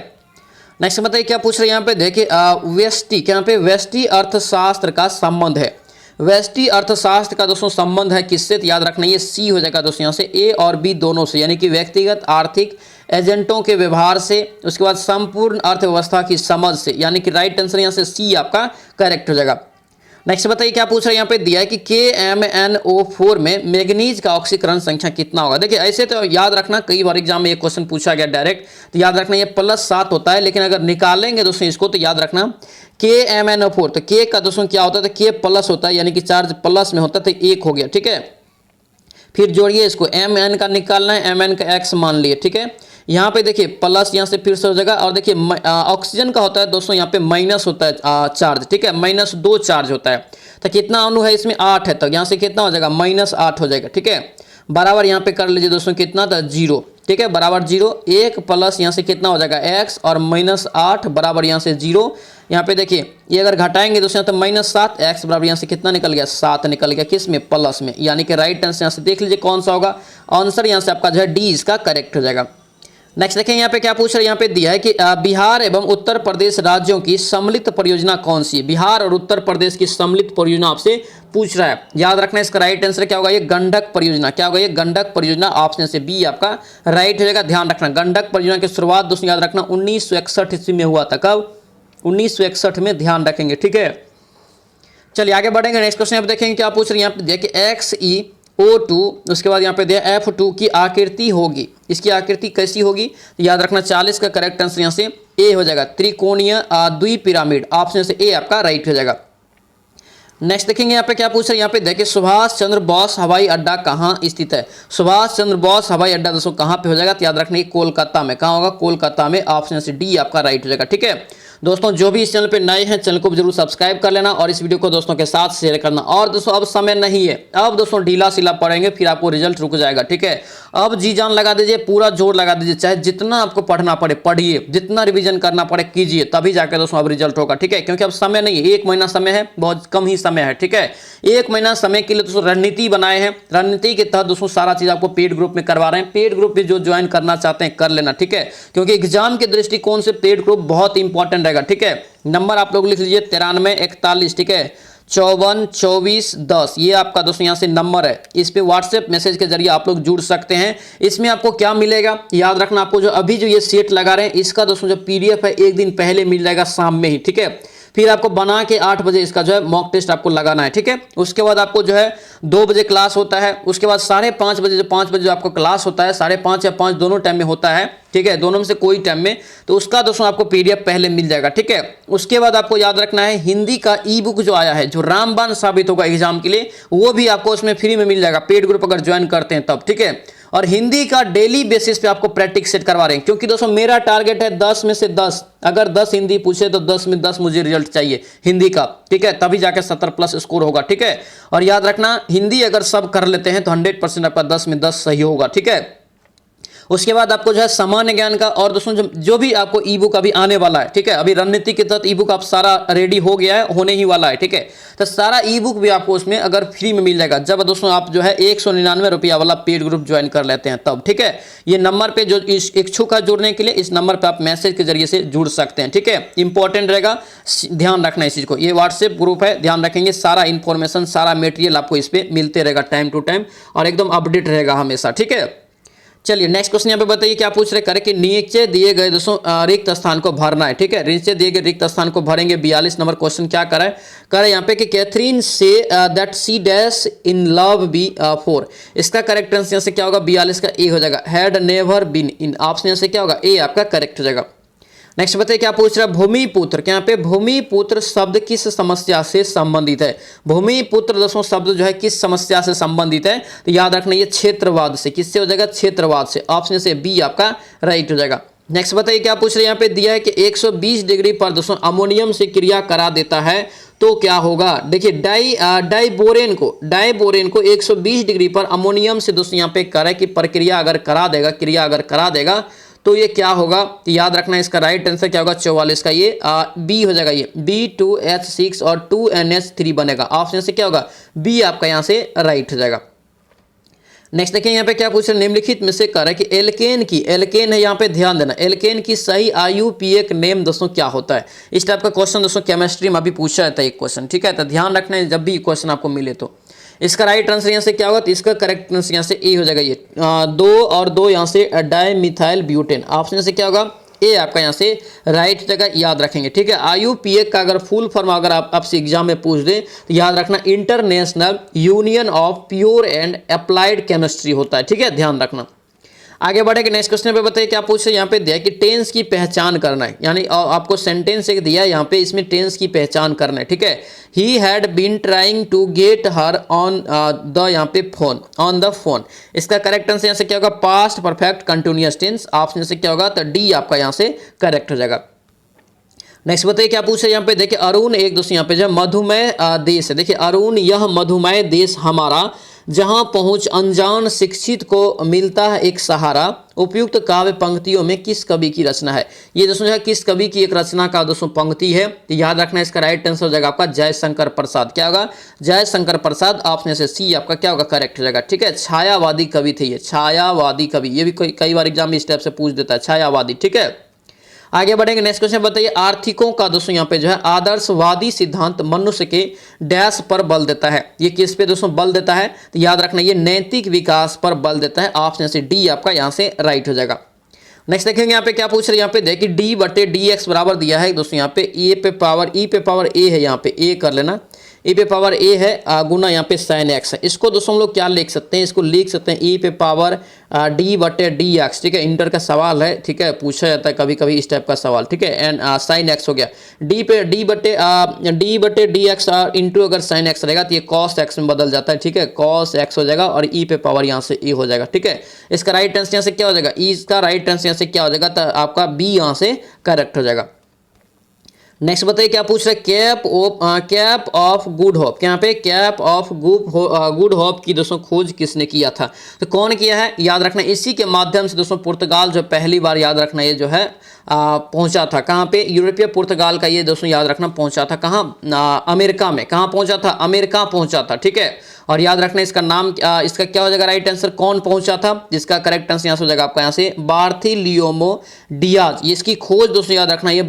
नेक्स्ट बताइए क्या पूछ रहे हैं यहाँ पे, देखिए व्यष्टि, यहाँ पे व्यष्टि अर्थशास्त्र का संबंध है। व्यष्टि अर्थशास्त्र का दोस्तों संबंध है किससे, तो याद रखना ये सी हो जाएगा दोस्तों यहाँ से, ए और बी दोनों से, यानी कि व्यक्तिगत आर्थिक एजेंटों के व्यवहार से, उसके बाद संपूर्ण अर्थव्यवस्था की समझ से, यानी कि राइट आंसर यहाँ से सी आपका करेक्ट हो जाएगा। नेक्स्ट बताइए क्या पूछ रहे हैं यहाँ पे दिया है कि KMnO4 में मैग्नीज का ऑक्सीकरण संख्या कितना होगा। देखिए ऐसे तो याद रखना कई बार एग्जाम में ये क्वेश्चन पूछा गया डायरेक्ट, तो याद रखना ये +7 होता है, लेकिन अगर निकालेंगे दोस्तों इसको तो याद रखना KMnO4, तो K का दोस्तों क्या होता है, तो K+ होता है, यानी कि चार्ज प्लस में होता है, तो 1 हो गया। ठीक है, फिर जोड़िए इसको, एम एन का निकालना है, एम एन का एक्स मान लिए, ठीक है। यहाँ पे देखिए प्लस यहाँ से फिर से हो जाएगा, और देखिए ऑक्सीजन का होता है दोस्तों यहाँ पे माइनस होता है चार्ज, ठीक है, -2 चार्ज होता है। तो कितना अणु है इसमें 8 है, तो यहाँ से कितना हो जाएगा -8 हो जाएगा, ठीक है। बराबर यहाँ पे कर लीजिए दोस्तों कितना था 0, ठीक है, बराबर 0, 1 प्लस यहाँ से कितना हो जाएगा x और -8 बराबर यहाँ से 0। यहाँ पे देखिए ये अगर घटाएंगे दोस्तों तो -7, x बराबर यहाँ से कितना निकल गया 7 निकल गया, किस में प्लस में, यानी कि राइट आंसर यहाँ से देख लीजिए कौन सा होगा आंसर, यहाँ से आपका जो है डी इसका करेक्ट हो जाएगा। नेक्स्ट देखें यहाँ पे क्या पूछ रहे हैं, यहाँ पे दिया है कि बिहार एवं उत्तर प्रदेश राज्यों की सम्मिलित परियोजना कौन सी है। बिहार और उत्तर प्रदेश की सम्मिलित परियोजना आपसे पूछ रहा है, याद रखना इसका राइट आंसर क्या होगा, ये गंडक परियोजना। क्या होगा ये गंडक परियोजना, ऑप्शन से बी आपका राइट हो जाएगा। ध्यान रखना गंडक परियोजना की शुरुआत दोस्तों याद रखना 1961 ईस्वी में हुआ था। कब? 1961 में, ध्यान रखेंगे, ठीक है। चलिए आगे बढ़ेंगे, नेक्स्ट क्वेश्चन आप देखेंगे क्या पूछ रहे हैं। यहाँ पे देखिए XeO2, उसके बाद यहाँ पे दिया F2 की आकृति होगी, इसकी आकृति कैसी होगी, याद रखना 40 का करेक्ट आंसर यहाँ से ए हो जाएगा, त्रिकोणीय द्विपिरामिड, ऑप्शन से ए आपका राइट हो जाएगा। नेक्स्ट देखेंगे यहाँ पे क्या पूछ रहे हैं, यहाँ पे देखिए सुभाष चंद्र बोस हवाई अड्डा कहाँ स्थित है। सुभाष चंद्र बोस हवाई अड्डा दोस्तों कहाँ पे हो जाएगा, तो याद रखना कोलकाता में। कहाँ होगा? कोलकाता में, ऑप्शन से डी आपका राइट हो जाएगा, ठीक है। दोस्तों जो भी इस चैनल पे नए हैं चैनल को जरूर सब्सक्राइब कर लेना और इस वीडियो को दोस्तों के साथ शेयर करना। और दोस्तों अब समय नहीं है, अब दोस्तों ढीला सिला पढ़ेंगे फिर आपको रिजल्ट रुक जाएगा, ठीक है। अब जी जान लगा दीजिए, पूरा जोर लगा दीजिए, चाहे जितना आपको पढ़ना पड़े पढ़िए, जितना रिवीजन करना पड़े कीजिए, तभी जाकर दोस्तों अब रिजल्ट होगा, ठीक है। क्योंकि अब समय नहीं है, 1 महीना समय है, बहुत कम ही समय है, ठीक है। 1 महीना समय के लिए दोस्तों रणनीति बनाए हैं, रणनीति के तहत दोस्तों सारा चीज आपको पेड ग्रुप में करवा रहे हैं। पेड ग्रुप में जो ज्वाइन करना चाहते हैं कर लेना, ठीक है, क्योंकि एग्जाम के दृष्टिकोण से पेड ग्रुप बहुत इंपॉर्टेंट रहेगा, ठीक है। नंबर आप लोग लिख लीजिए 9341, ठीक है, 542410, ये आपका दोस्तों यहाँ से नंबर है। इस पे व्हाट्सएप मैसेज के जरिए आप लोग जुड़ सकते हैं। इसमें आपको क्या मिलेगा, याद रखना, आपको जो अभी जो ये सेट लगा रहे हैं इसका दोस्तों जो पीडीएफ है 1 दिन पहले मिल जाएगा शाम में ही, ठीक है। फिर आपको बना के 8 बजे इसका जो है मॉक टेस्ट आपको लगाना है, ठीक है। उसके बाद आपको जो है 2 बजे क्लास होता है, उसके बाद 5:30 बजे, जो 5 बजे जो आपको क्लास होता है, 5:30 या 5 दोनों टाइम में होता है, ठीक है, दोनों में से कोई टाइम में, तो उसका दोस्तों आपको पीडीएफ पहले मिल जाएगा, ठीक है। उसके बाद आपको याद रखना है हिंदी का ई बुक जो आया है, जो रामबाण साबित होगा एग्जाम के लिए, वो भी आपको उसमें फ्री में मिल जाएगा, पेड ग्रुप अगर ज्वाइन करते हैं तब, ठीक है। और हिंदी का डेली बेसिस पे आपको प्रैक्टिस सेट करवा रहे हैं, क्योंकि दोस्तों मेरा टारगेट है 10 में से 10, अगर 10 हिंदी पूछे तो 10 में 10 मुझे रिजल्ट चाहिए हिंदी का, ठीक है, तभी जाके 70+ स्कोर होगा, ठीक है। और याद रखना हिंदी अगर सब कर लेते हैं तो 100% आपका 10 में 10 सही होगा, ठीक है। उसके बाद आपको जो है सामान्य ज्ञान का, और दोस्तों जो भी आपको ई बुक अभी आने वाला है, ठीक है, अभी रणनीति के तहत ई बुक आप सारा रेडी हो गया है, होने ही वाला है, ठीक है। तो सारा ई बुक भी आपको उसमें अगर फ्री में मिल जाएगा, जब दोस्तों आप जो है 199 रुपया वाला पेड ग्रुप ज्वाइन कर लेते हैं तब, ठीक है। ये नंबर पे जो इच्छुक है जुड़ने के लिए, इस नंबर पर आप मैसेज के जरिए से जुड़ सकते हैं, ठीक है। इंपॉर्टेंट रहेगा, ध्यान रखना इस चीज को। ये व्हाट्सएप ग्रुप है, ध्यान रखेंगे, सारा इंफॉर्मेशन सारा मेटेरियल आपको इस पर मिलते रहेगा टाइम टू टाइम, और एकदम अपडेट रहेगा हमेशा, ठीक है। चलिए नेक्स्ट क्वेश्चन यहाँ पे बताइए क्या पूछ रहे, करें कि नीचे दिए गए दोस्तों रिक्त स्थान को भरना है, ठीक है। नीचे दिए गए रिक्त स्थान को भरेंगे। 42 नंबर क्वेश्चन क्या करे यहाँ पे कि कैथरीन से that she dash in love before, इसका करेक्ट आंसर यहाँ से क्या होगा, 42 का ए हो जाएगा, had never been in, option यहाँ से क्या होगा, ए आपका करेक्ट हो जाएगा। नेक्स्ट बताइए क्या पूछ रहा है, भूमिपुत्र, क्या यहाँ पे भूमिपुत्र शब्द किस समस्या से संबंधित है। भूमिपुत्र दोस्तों शब्द जो है किस समस्या से संबंधित है, तो याद रखना ये क्षेत्रवाद से, किससे हो जाएगा, क्षेत्रवाद से, ऑप्शन से बी आपका राइट हो जाएगा। नेक्स्ट बताइए क्या पूछ रहे हैं, यहाँ पे दिया है कि 120 डिग्री पर दोस्तों अमोनियम से क्रिया करा देता है तो क्या होगा। देखिए डाइबोरेन को 120 डिग्री पर अमोनियम से दोस्तों यहाँ पे करे की प्रक्रिया अगर करा देगा, क्रिया अगर करा देगा तो ये क्या होगा, तो याद रखना इसका राइट आंसर क्या होगा, 44 का ये बी हो जाएगा, ये B2H6 और 2NH3 बनेगा, ऑप्शन से क्या होगा, बी आपका यहाँ से राइट हो जाएगा। नेक्स्ट देखिए यहाँ पे क्या पूछ रहे, निम्नलिखित में से कह रहा है कि एल्केन है, यहाँ पे ध्यान देना, एल्केन की सही IUPAC नेम दोस्तों क्या होता है। इस टाइप का क्वेश्चन दोस्तों केमिस्ट्री में अभी पूछा जाता है एक क्वेश्चन, ठीक है, तो ध्यान रखना है जब भी क्वेश्चन आपको मिले तो। इसका राइट आंसर यहाँ से क्या होगा, तो इसका करेक्ट आंसर यहाँ से ए हो जाएगा, ये 2 और 2 यहाँ से डाइमिथाइल ब्यूटेन, ऑप्शन से क्या होगा, ए आपका यहाँ से राइट जगह, याद रखेंगे, ठीक है। IUPAC का अगर फुल फॉर्म अगर आपसे एग्जाम में पूछ दे तो याद रखना international union of pure and applied chemistry होता है, ठीक है, ध्यान रखना। आगे बढ़ेंगे नेक्स्ट क्वेश्चन पे। बताइए क्या पूछे, यहाँ पे दिया कि टेंस की पहचान करना है, यानी आपको सेंटेंस एक दिया है यहाँ पे, इसमें टेंस की पहचान करना है, ठीक है। He had been trying to get her on the, यहाँ पे फोन, ऑन द फोन। इसका करेक्ट आंसर यहाँ से क्या होगा, past perfect continuous tense. Option से क्या होगा, तो डी आपका यहाँ से करेक्ट हो जाएगा। नेक्स्ट बताइए क्या पूछे यहाँ पे, देखिए अरुण एक दोस्तों यहाँ पे जो मधुमेह देश है, देखिए अरुण यह मधुमेह देश हमारा, जहां पहुंच अनजान शिक्षित को मिलता है एक सहारा, उपयुक्त काव्य पंक्तियों में किस कवि की रचना है। ये दोस्तों जो किस कवि की एक रचना का दोस्तों पंक्ति है, तो याद रखना इसका राइट आंसर हो जाएगा आपका जयशंकर प्रसाद। क्या होगा, जयशंकर प्रसाद। ऑप्शन से सी आपका क्या होगा, करेक्ट हो जाएगा, ठीक है। छायावादी कवि थे ये, छायावादी कवि, ये भी कई बार एग्जाम में इस टाइप से पूछ देता है, छायावादी, ठीक है। आगे बढ़ेंगे नेक्स्ट क्वेश्चन। बताइए आर्थिकों का दोस्तों यहाँ पे जो है आदर्शवादी सिद्धांत मनुष्य के डैश पर बल देता है, ये किस पे दोस्तों बल देता है, तो याद रखना ये नैतिक विकास पर बल देता है। ऑप्शन से डी आपका यहाँ से राइट हो जाएगा। नेक्स्ट देखेंगे यहाँ पे क्या पूछ रहे हैं, यहाँ पे देखिए डी बटे डी एक्स बराबर दिया है दोस्तों, यहाँ पे ए पे पावर ई पे पावर ए है, यहाँ पे ए कर लेना, ई पे पावर ए है गुना यहाँ पे साइन एक्स है। इसको दोस्तों हम लोग क्या लिख सकते हैं, इसको लिख सकते हैं ई पे पावर डी बटे डी एक्स, ठीक है। इंटर का सवाल है, ठीक है, पूछा जाता है कभी कभी इस टाइप का सवाल, ठीक है। एंड साइन एक्स हो गया, डी पे डी बटे डी एक्स इंटू अगर साइन एक्स रहेगा तो ये कॉस एक्स में बदल जाता है, ठीक है, कॉस एक्स हो जाएगा और ई पे पावर यहाँ से ए हो जाएगा, ठीक है। इसका राइट आंसर यहाँ से क्या हो जाएगा, ई इसका राइट आंसर यहाँ से क्या हो जाएगा, तो आपका बी यहाँ से करेक्ट हो जाएगा। नेक्स्ट बताइए क्या पूछ रहे हैं, कैप ऑफ गुड होप, यहाँ पे कैप ऑफ गुड होप की दोस्तों खोज किसने किया था, तो कौन किया है, याद रखना इसी के माध्यम से दोस्तों पुर्तगाल जो पहली बार, याद रखना ये जो है पहुंचा था कहाँ पे, यूरोपीय पुर्तगाल का ये दोस्तों याद रखना पहुंचा था कहाँ, अमेरिका में। कहाँ पहुंचा था, अमेरिका पहुंचा था, ठीक है। और याद रखना इसका नाम इसका क्या हो जाएगा, राइट आंसर कौन पहुंचा था, जिसका करेक्ट आंसर यहाँ से हो जाएगा आपका यहाँ से बार्थोलोमू डियाज। इसकी खोज दोस्तों याद रखना ये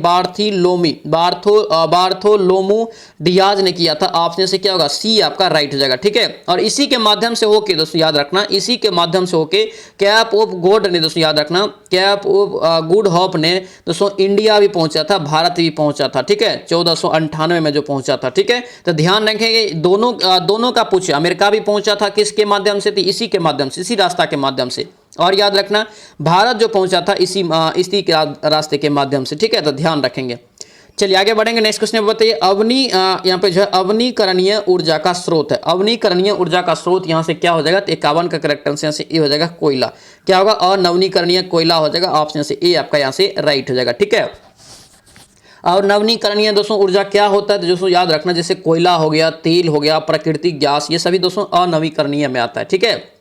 बार्थोलोमू डियाज ने किया था। ऑप्शन से क्या होगा, सी आपका राइट हो जाएगा, ठीक है। और इसी के माध्यम से होके दोस्तों याद रखना, इसी के माध्यम से होके कैप ऑफ गुड ने दोस्तों याद रखना, कैप ऑफ गुड होप ने दोस्तों इंडिया भी पहुंचा था, भारत भी पहुंचा था, ठीक है, 1498 में जो पहुंचा था, ठीक है। तो ध्यान रखेंगे दोनों का पूछे, अमेरिका भी पहुंचा था किसके माध्यम से, इसी के माध्यम से, इसी रास्ता के माध्यम से। और याद रखना भारत जो पहुंचा था इसी रास्ते के माध्यम से, ठीक है, तो ध्यान रखेंगे। चलिए आगे बढ़ेंगे नेक्स्ट क्वेश्चन में। बताइए यहाँ पे जो है अवनीकरणीय ऊर्जा का स्रोत है, अवनीकरणीय ऊर्जा का स्रोत यहाँ से क्या हो जाएगा, तो 51 का करेक्ट आंसर यहाँ से ए हो जाएगा, कोयला। क्या होगा, अनवनीकरणीय कोयला हो जाएगा। ऑप्शन से ए आपका यहाँ से राइट हो जाएगा, ठीक है। और नवनीकरणीय दोस्तों ऊर्जा क्या होता है, तो दोस्तों याद रखना जैसे कोयला हो गया, तेल हो गया, प्राकृतिक गैस, ये सभी दोस्तों अनवीकरणीय में आता है, ठीक है।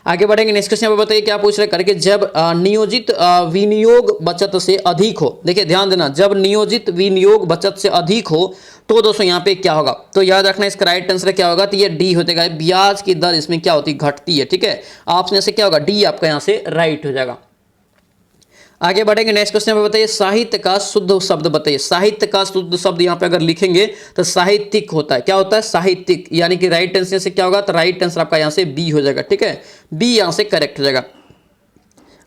आगे बढ़ेंगे नेक्स्ट क्वेश्चन पे। बताइए क्या पूछ रहे करके, जब नियोजित विनियोग बचत से अधिक हो, देखिए ध्यान देना, जब नियोजित विनियोग बचत से अधिक हो तो दोस्तों यहाँ पे क्या होगा, तो याद रखना इसका राइट आंसर क्या होगा, तो ये डी हो जाएगा, ब्याज की दर इसमें क्या होती है, घटती है, ठीक है। ऑप्शन से क्या होगा, डी आपका यहाँ से राइट हो जाएगा। आगे बढ़ेंगे नेक्स्ट क्वेश्चन में। बताइए साहित्य का शुद्ध शब्द बताइए, साहित्य का शुद्ध शब्द यहाँ पे अगर लिखेंगे तो साहित्यिक होता है, क्या होता है, साहित्यिक, यानी कि राइट आंसर से क्या होगा, तो राइट आंसर आपका यहाँ से बी हो जाएगा, ठीक है, बी यहाँ से करेक्ट हो जाएगा।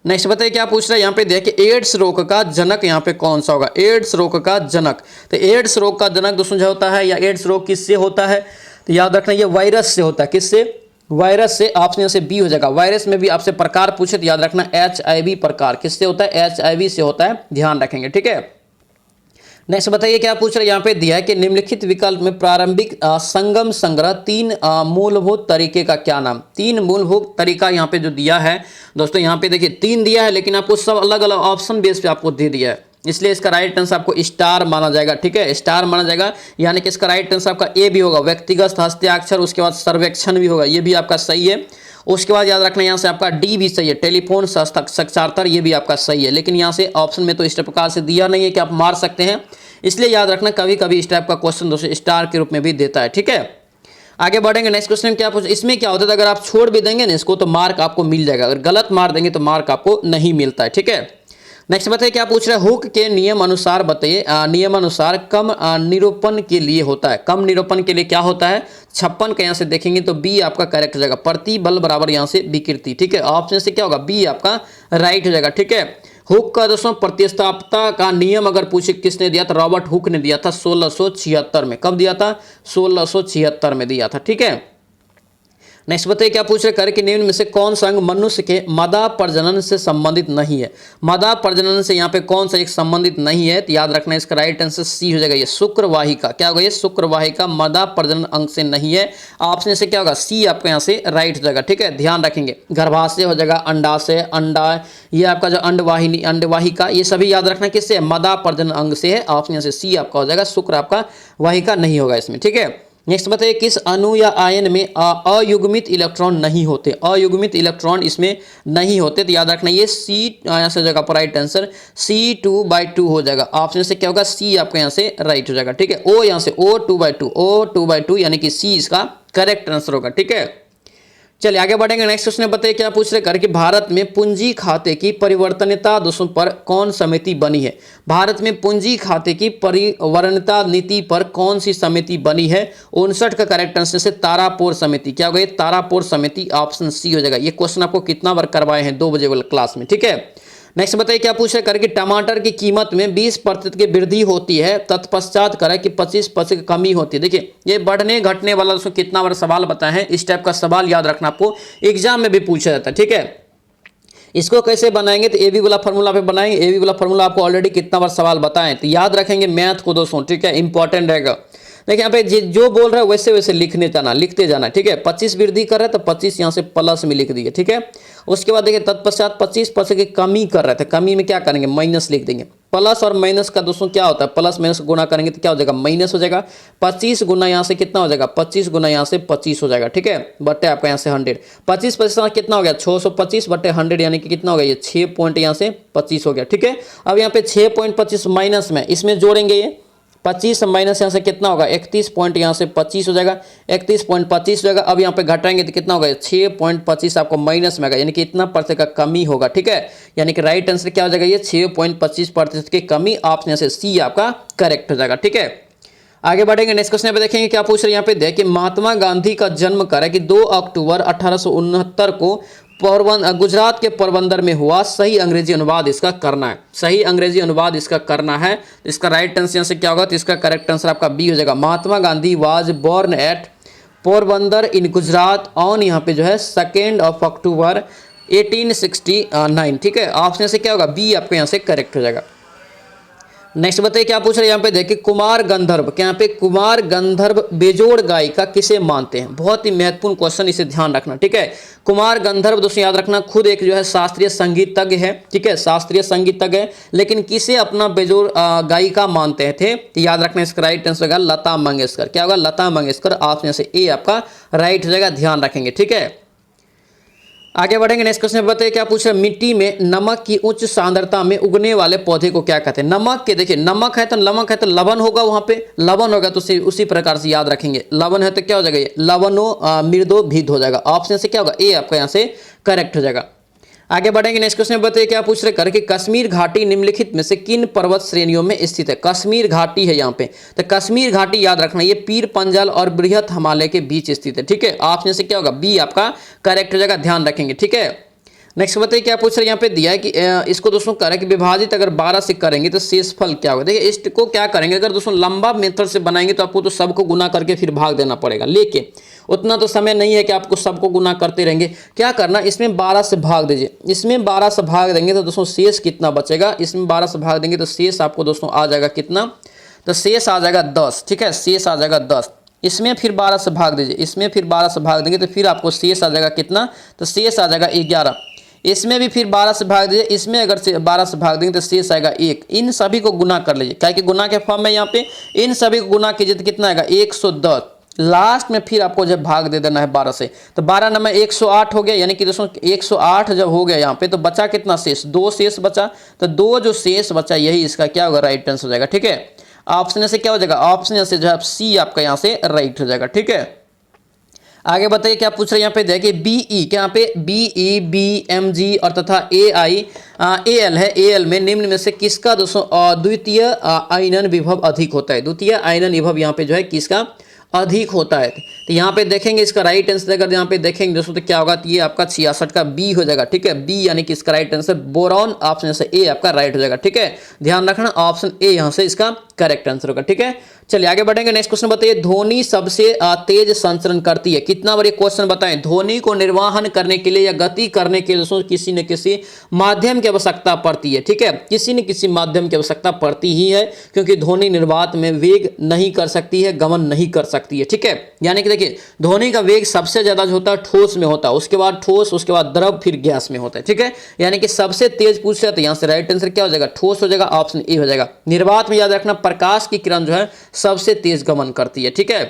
नेक्स्ट बताइए क्या पूछ रहा है, यहाँ पे देखिए एड्स रोग का जनक यहाँ पे कौन सा होगा, एड्स रोग का जनक, तो एड्स रोग का जनक दोस्तों जो होता है, या एड्स रोग किससे होता है, तो याद रखना ये वायरस से होता है, किससे, वायरस से। ऑप्शन से बी हो जाएगा। वायरस में भी आपसे प्रकार पूछे तो याद रखना HIV प्रकार किससे होता है, HIV से होता है, ध्यान रखेंगे, ठीक है। नेक्स्ट बताइए क्या पूछ रहे हैं, यहाँ पे दिया है कि निम्नलिखित विकल्प में प्रारंभिक संगम संग्रह 3 मूलभूत तरीके का क्या नाम, 3 मूलभूत तरीका यहाँ पे जो दिया है दोस्तों, यहाँ पे देखिए 3 दिया है, लेकिन आपको सब अलग अलग ऑप्शन बेस पे आपको दे दिया है, इसलिए इसका राइट आंसर आपको स्टार माना जाएगा, ठीक है, स्टार माना जाएगा, यानी कि इसका राइट आंसर आपका ए भी होगा, व्यक्तिगत हस्ताक्षर, उसके बाद सर्वेक्षण भी होगा, ये भी आपका सही है। उसके बाद याद रखना यहाँ से आपका डी भी सही है, टेलीफोन साक्षरता, ये भी आपका सही है, लेकिन यहाँ से ऑप्शन में तो इस प्रकार से दिया नहीं है कि आप मार सकते हैं, इसलिए याद रखना कभी कभी इस टाइप का क्वेश्चन दोस्तों स्टार के रूप में भी देता है, ठीक है। आगे बढ़ेंगे नेक्स्ट क्वेश्चन क्या पूछ, इसमें क्या होता है, अगर आप छोड़ भी देंगे ना इसको तो मार्क आपको मिल जाएगा, अगर गलत मार देंगे तो मार्क आपको नहीं मिलता है, ठीक है। नेक्स्ट बताइए क्या पूछ रहे हैं, हुक के नियम अनुसार बताइए, नियम अनुसार कम निरूपण के लिए होता है, कम निरूपण के लिए क्या होता है, 56 का यहाँ से देखेंगे तो बी आपका करेक्ट हो जाएगा, प्रतिबल बराबर यहाँ से विकृति, ठीक है। ऑप्शन से क्या होगा, बी आपका राइट हो जाएगा, ठीक है। हुक का दोस्तों प्रतिस्थापकता का नियम अगर पूछे किसने दिया था, रॉबर्ट हुक ने दिया था 1676 में, कब दिया था, 1676 में दिया था, ठीक है। नेक्स्ट बताइए क्या पूछ रहे कर कि निम्न में से कौन सा अंग मनुष्य के मादा प्रजनन से संबंधित नहीं है। मादा प्रजनन से यहाँ पे कौन सा एक संबंधित नहीं है, तो याद रखना इसका राइट आंसर सी हो जाएगा, ये शुक्रवाहिका। क्या होगा, ये शुक्रवाहिका मादा प्रजनन अंग से नहीं है। ऑप्शन से क्या होगा, सी आपका यहाँ से राइट हो जाएगा। ठीक है, ध्यान रखेंगे। गर्भाशय हो जाएगा, अंडाशय, अंडा, ये आपका जो अंडवाहिनी, अंडवाहिका, ये सभी याद रखना किससे, मादा प्रजनन अंग से है। ऑप्शन से सी आपका हो जाएगा, शुक्र आपका वाहिका नहीं होगा इसमें। ठीक है, नेक्स्ट बताइए किस अणु या आयन में अयुग्मित इलेक्ट्रॉन नहीं होते। अयुग्मित इलेक्ट्रॉन इसमें नहीं होते, तो याद रखना ये सी यहाँ से जगह पर राइट आंसर C2/2 हो जाएगा। ऑप्शन से क्या होगा, सी आपका यहाँ से राइट हो जाएगा। ठीक है, ओ यहाँ से O2/2 यानी कि सी इसका करेक्ट आंसर होगा। ठीक है, चलिए आगे बढ़ेंगे। नेक्स्ट क्वेश्चन बताइए क्या पूछ रहे कर कि भारत में पूंजी खाते की परिवर्तनीयता दोषों पर कौन समिति बनी है। भारत में पूंजी खाते की परिवर्तनीयता नीति पर कौन सी समिति बनी है। 59 का करेक्ट आंसर से तारापुर समिति। क्या होगा, तारापुर समिति। ऑप्शन सी हो जाएगा। ये क्वेश्चन आपको कितना बार करवाए हैं, 2 बजे वाले क्लास में। ठीक है, नेक्स्ट बताइए क्या पूछ रहे कर कि टमाटर की कीमत में 20% की वृद्धि होती है, तत्पश्चात करे कि 25% की कमी होती है। देखिए ये बढ़ने घटने वाला दोस्तों कितना बार सवाल बताए हैं। इस टाइप का सवाल याद रखना आपको एग्जाम में भी पूछा जाता है। ठीक है, इसको कैसे बनाएंगे, तो ए बी वाला फॉर्मूला पे बनाएंगे। ए बी वाला फॉर्मूला आपको ऑलरेडी कितना बार सवाल बताएं, तो याद रखेंगे मैथ को दोस्तों। ठीक है, इंपॉर्टेंट रहेगा। देखिए यहाँ पे जो बोल रहा है वैसे वैसे लिखते जाना। ठीक है, 25 वृद्धि कर रहा है तो 25 यहाँ से प्लस में लिख दिए। ठीक है, उसके बाद देखिए तत्पश्चात 25% की कमी कर रहे थे, कमी में क्या करेंगे, माइनस लिख देंगे। प्लस और माइनस का दोस्तों क्या होता है, प्लस माइनस गुना करेंगे तो क्या हो जाएगा, माइनस हो जाएगा। 25 गुना यहाँ से कितना हो जाएगा, 25 गुना यहाँ से 25 हो जाएगा। ठीक है, बटे आपका यहाँ से 100, 25% कितना हो गया, 625 बटे 100 यानी कि कितना हो गया, ये 6 पॉइंट यहाँ से 25 हो गया। ठीक है, अब यहाँ पे 6.25 माइनस में इसमें जोड़ेंगे, ये 25 माइनस यहाँ से कितना होगा, 31 पॉइंट यहाँ से 25 हो जाएगा, 31.25 हो जाएगा। अब यहाँ पे घटाएंगे तो कितना होगा, 6.25 आपको माइनस में आएगा, यानी कि इतना % का कमी होगा। ठीक है, यानी कि राइट आंसर क्या हो जाएगा, ये 6.25% की कमी। ऑप्शन से सी आपका करेक्ट हो जाएगा। ठीक है, आगे बढ़ेंगे। नेक्स्ट क्वेश्चन पे देखेंगे क्या पूछ रहे हैं। यहाँ पे देखिए महात्मा गांधी का जन्म कर है कि 2 अक्टूबर 1869 को गुजरात के पोरबंदर में हुआ। सही अंग्रेजी अनुवाद इसका करना है, सही अंग्रेजी अनुवाद इसका करना है। इसका राइट आंसर यहाँ से क्या होगा, तो इसका करेक्ट आंसर आपका बी हो जाएगा। Mahatma Gandhi was born at Porbandar in Gujarat on यहाँ पे जो है 2 अक्टूबर 1869। ठीक है, ऑप्शन से क्या होगा, बी आपको यहाँ से करेक्ट हो जाएगा। नेक्स्ट बताइए क्या पूछ रहे हैं। यहाँ पे देखिए कुमार गंधर्व, क्या यहाँ पे कुमार गंधर्व बेजोड़ गायिका किसे मानते हैं। बहुत ही महत्वपूर्ण क्वेश्चन, इसे ध्यान रखना। ठीक है, कुमार गंधर्व दोस्तों याद रखना खुद एक जो है शास्त्रीय संगीतज्ञ है। ठीक है, शास्त्रीय संगीतज्ञ है, लेकिन किसे अपना बेजोड़ गायिका मानते थे, तो याद रखना इसका राइट आंसर होगा लता मंगेशकर। क्या होगा, लता मंगेशकर। ऑप्शन से ए आपका राइट हो जाएगा, ध्यान रखेंगे। ठीक है, आगे बढ़ेंगे। नेक्स्ट क्वेश्चन बताइए क्या पूछ रहे हैं। मिट्टी में नमक की उच्च सांद्रता में उगने वाले पौधे को क्या कहते हैं। नमक के देखिए नमक है तो लवण होगा, वहां पे लवण होगा तो उसी प्रकार से याद रखेंगे। लवण है तो क्या हो जाएगा, ये लवणो मृदो भिद हो जाएगा। ऑप्शन से क्या होगा, ए आपका यहाँ से करेक्ट हो जाएगा। आगे बढ़ेंगे। नेक्स्ट क्वेश्चन बताइए क्या पूछ रहे कर कि कश्मीर घाटी निम्नलिखित में से किन पर्वत श्रेणियों में स्थित है। कश्मीर घाटी है यहाँ पे, तो कश्मीर घाटी याद रखना ये पीर पंजल और बृहत हिमालय के बीच स्थित है। ठीक है, ऑप्शन से क्या होगा, बी आपका करेक्ट हो जाएगा, ध्यान रखेंगे। ठीक है, नेक्स्ट बताइए क्या पूछ रहे हैं। यहाँ पे दिया है कि इसको दोस्तों कह रहे हैं कि विभाजित अगर 12 से करेंगे तो शेषफल क्या होगा। देखिए इसको क्या करेंगे, अगर दोस्तों लंबा मेथड से बनाएंगे तो आपको तो सबको गुना करके फिर भाग देना पड़ेगा, लेकिन उतना तो समय नहीं है कि आपको सबको गुना करते रहेंगे। क्या करना, इसमें 12 से भाग दीजिए। इसमें 12 से भाग देंगे तो दोस्तों शेष कितना बचेगा, इसमें 12 से भाग देंगे तो शेष आपको दोस्तों आ जाएगा कितना, तो शेष आ जाएगा 10। ठीक है, शेष आ जाएगा 10। इसमें फिर 12 से भाग दीजिए, इसमें फिर 12 से भाग देंगे तो फिर आपको शेष आ जाएगा कितना, तो शेष आ जाएगा 11। इसमें भी फिर 12 से भाग दीजिए, इसमें अगर 12 से भाग देंगे तो शेष आएगा 1। इन सभी को गुना कर लीजिए, क्या कि गुना के फॉर्म में यहाँ पे इन सभी को गुना कीजिए तो कितना आएगा 110। लास्ट में फिर आपको जब भाग दे देना है 12 से, तो 12 नंबर 108 हो गया, यानी कि दोस्तों 108 जब हो गया यहाँ पे तो बचा कितना शेष, 2 शेष बचा। तो 2 जो शेष बचा यही इसका क्या होगा, राइट आंसर हो जाएगा। ठीक है, ऑप्शन से क्या हो जाएगा, ऑप्शन से जो है सी आपका यहाँ से राइट हो जाएगा। ठीक है, आगे बताइए क्या पूछ रहे हैं। यहाँ पे देखिए बीई, क्या यहाँ पे बीई, बीएमजी और तथा एआई एएल है। एएल में निम्न में से किसका दोस्तों द्वितीय आयनन विभव अधिक होता है। द्वितीय आयनन विभव यहाँ पे जो है किसका अधिक होता है, तो यहाँ पे देखेंगे इसका राइट आंसर अगर यहाँ पे देखेंगे दोस्तों तो क्या होगा, तो ये आपका 66 का बी हो जाएगा। ठीक है, बी यानी कि इसका राइट आंसर बोरॉन। ऑप्शन से ए आपका राइट हो जाएगा। ठीक है, ध्यान रखना ऑप्शन ए यहाँ से इसका करेक्ट आंसर होगा। ठीक है, चलिए आगे बढ़ेंगे। नेक्स्ट क्वेश्चन बताइए, ध्वनि सबसे तेज संचरण करती है। कितना बार ये क्वेश्चन बताएं, ध्वनि को निर्वहन करने के लिए या गति करने के लिए दोस्तों किसी न किसी माध्यम की आवश्यकता पड़ती है। ठीक है, किसी न किसी माध्यम की आवश्यकता पड़ती ही है, क्योंकि ध्वनि निर्वात में वेग नहीं कर सकती है, गमन नहीं कर सकती है। ठीक है, यानी कि देखिए ध्वनि का वेग सबसे ज्यादा जो होता है ठोस में होता है, उसके बाद ठोस, उसके बाद द्रव, फिर गैस में होता है। ठीक है, यानी कि सबसे तेज पूछ रहे तो यहाँ से राइट आंसर क्या हो जाएगा, ठोस हो जाएगा, ऑप्शन ए हो जाएगा। निर्वात में याद रखना प्रकाश की किरण जो है सबसे तेज गमन करती है। ठीक है,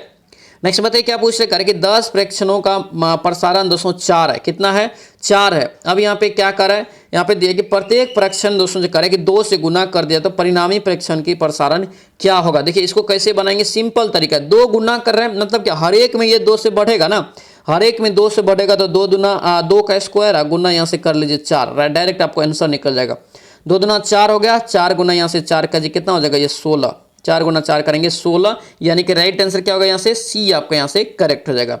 नेक्स्ट बताइए क्या पूछ रहे कर कि 10 प्रेक्षणों का प्रसारण 204 है। कितना है, 4 है। अब यहाँ पे क्या कर रहा है, यहाँ पे दिया कि प्रत्येक प्रेक्षण दोस्तों जो करे कि 2 से गुना कर दिया तो परिणामी प्रेक्षण की प्रसारण क्या होगा। देखिए इसको कैसे बनाएंगे, सिंपल तरीका, 2 गुना कर रहे हैं मतलब क्या, हर एक में ये 2 से बढ़ेगा ना, हर एक में 2 से बढ़ेगा तो 2 दूना 2 का स्क्वायर गुना यहाँ से कर लीजिए 4, डायरेक्ट आपको आंसर निकल जाएगा। 2 दूना 4 हो गया, 4 गुना यहाँ से 4 का जी कितना हो जाएगा, ये 16, 4 गुना 4 करेंगे 16, यानी कि राइट आंसर क्या होगा, यहाँ से सी आपका यहाँ से करेक्ट हो जाएगा।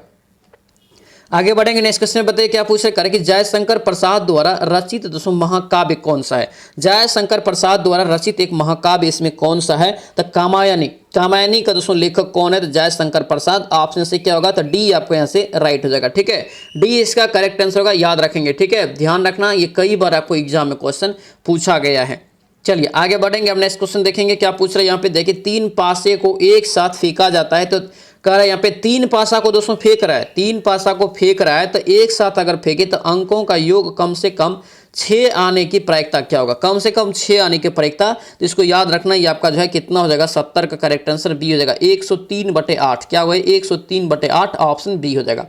आगे बढ़ेंगे। नेक्स्ट क्वेश्चन बताइए क्या पूछ रहे कि जयशंकर प्रसाद द्वारा रचित दोस्तों महाकाव्य कौन सा है। जयशंकर प्रसाद द्वारा रचित एक महाकाव्य इसमें कौन सा है, तो कामायनी। कामायनी का दोस्तों लेखक कौन है, तो जयशंकर प्रसाद। ऑप्शन से क्या होगा, तो डी आपको यहाँ से राइट हो जाएगा। ठीक है, डी इसका करेक्ट आंसर होगा, याद रखेंगे। ठीक है, ध्यान रखना, ये कई बार आपको एग्जाम में क्वेश्चन पूछा गया है। चलिए आगे बढ़ेंगे, हम नेक्स्ट क्वेश्चन देखेंगे क्या पूछ रहे हैं। यहाँ पे देखिए 3 पासे को एक साथ फेंका जाता है, तो कह रहा है यहाँ पे 3 पासा को दोस्तों फेंक रहा है, 3 पासा को फेंक रहा है, तो एक साथ अगर फेंके तो अंकों का योग कम से कम 6 आने की प्रायिकता क्या होगा, कम से कम 6 आने की प्रायिकता। तो इसको याद रखना, ये आपका जो है कितना हो जाएगा, 70 का करेक्ट आंसर बी हो जाएगा, 103/8। क्या हुआ, 103/8, ऑप्शन बी हो जाएगा।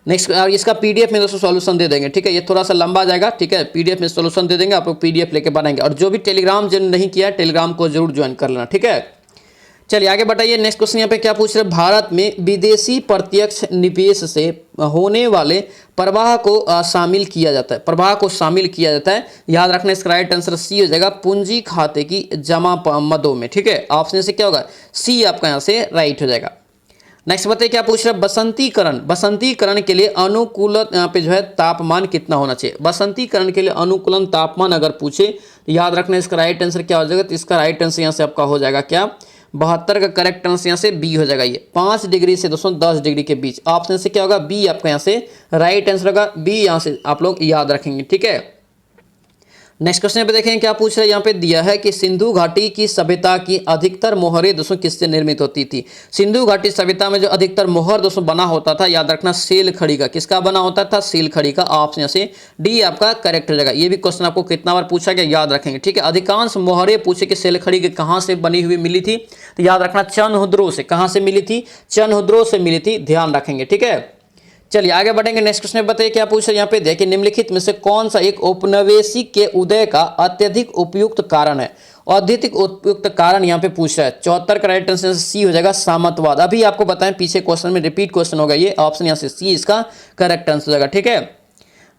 नेक्स्ट इसका पीडीएफ में दोस्तों सॉल्यूशन दे देंगे। ठीक है, ये थोड़ा सा लंबा जाएगा। ठीक है, पीडीएफ में सॉल्यूशन दे देंगे, आप लोग पीडीएफ लेके बनाएंगे। और जो भी टेलीग्राम ज्वाइन नहीं किया है, टेलीग्राम को जरूर ज्वाइन कर लेना। ठीक है, चलिए आगे बताइए। नेक्स्ट क्वेश्चन यहाँ पे क्या पूछ रहे हैं, भारत में विदेशी प्रत्यक्ष निवेश से होने वाले प्रवाह को शामिल किया जाता है, प्रवाह को शामिल किया जाता है। याद रखना, इसका राइट आंसर सी हो जाएगा, पूंजी खाते की जमा मदों में। ठीक है, ऑप्शन से क्या होगा, सी आपका यहाँ से राइट हो जाएगा। नेक्स्ट बताइए क्या पूछ रहे हैं, बसंतीकरण। बसंतीकरण के लिए अनुकूल यहाँ पे जो है तापमान कितना होना चाहिए। बसंतीकरण के लिए अनुकूलन तापमान अगर पूछे तो याद रखना, इसका राइट आंसर क्या हो जाएगा, तो इसका राइट आंसर यहाँ से आपका हो जाएगा क्या, 72 का करेक्ट आंसर यहाँ से बी हो जाएगा। ये 5 डिग्री से दोस्तों 10 डिग्री के बीच, ऑप्शन से क्या होगा, बी आपका यहाँ से राइट आंसर होगा, बी यहाँ से आप लोग याद रखेंगे। ठीक है, नेक्स्ट क्वेश्चन पे देखें क्या पूछ रहे हैं। यहाँ पे दिया है कि सिंधु घाटी की सभ्यता की अधिकतर मोहरें दोस्तों किससे निर्मित होती थी। सिंधु घाटी सभ्यता में जो अधिकतर मोहर दोस्तों बना होता था, याद रखना सेल खड़ी का, किसका बना होता था, सेल खड़ी का। ऑप्शन से डी आपका करेक्ट हो जाएगा। ये भी क्वेश्चन आपको कितना बार पूछा गया, याद रखेंगे। ठीक है, अधिकांश मोहरें पूछे कि सेल खड़ी के कहाँ से बनी हुई मिली थी, तो याद रखना चंद्रहुद्रों से। कहाँ से मिली थी, चंद्रहुद्रों से मिली थी, ध्यान रखेंगे। ठीक है, चलिए आगे बढ़ेंगे। नेक्स्ट क्वेश्चन बताइए क्या पूछ रहे हैं। यहाँ पे देखिए निम्नलिखित में से कौन सा एक औपनिवेशिक के उदय का अत्यधिक उपयुक्त कारण है। अत्यधिक उपयुक्त कारण यहाँ पे पूछ रहा है, 74 का राइट आंसर सी हो जाएगा, सामंतवाद। अभी आपको बताएं पीछे क्वेश्चन में रिपीट क्वेश्चन होगा, ये ऑप्शन यहाँ से सी इसका करेक्ट आंसर हो जाएगा। ठीक है,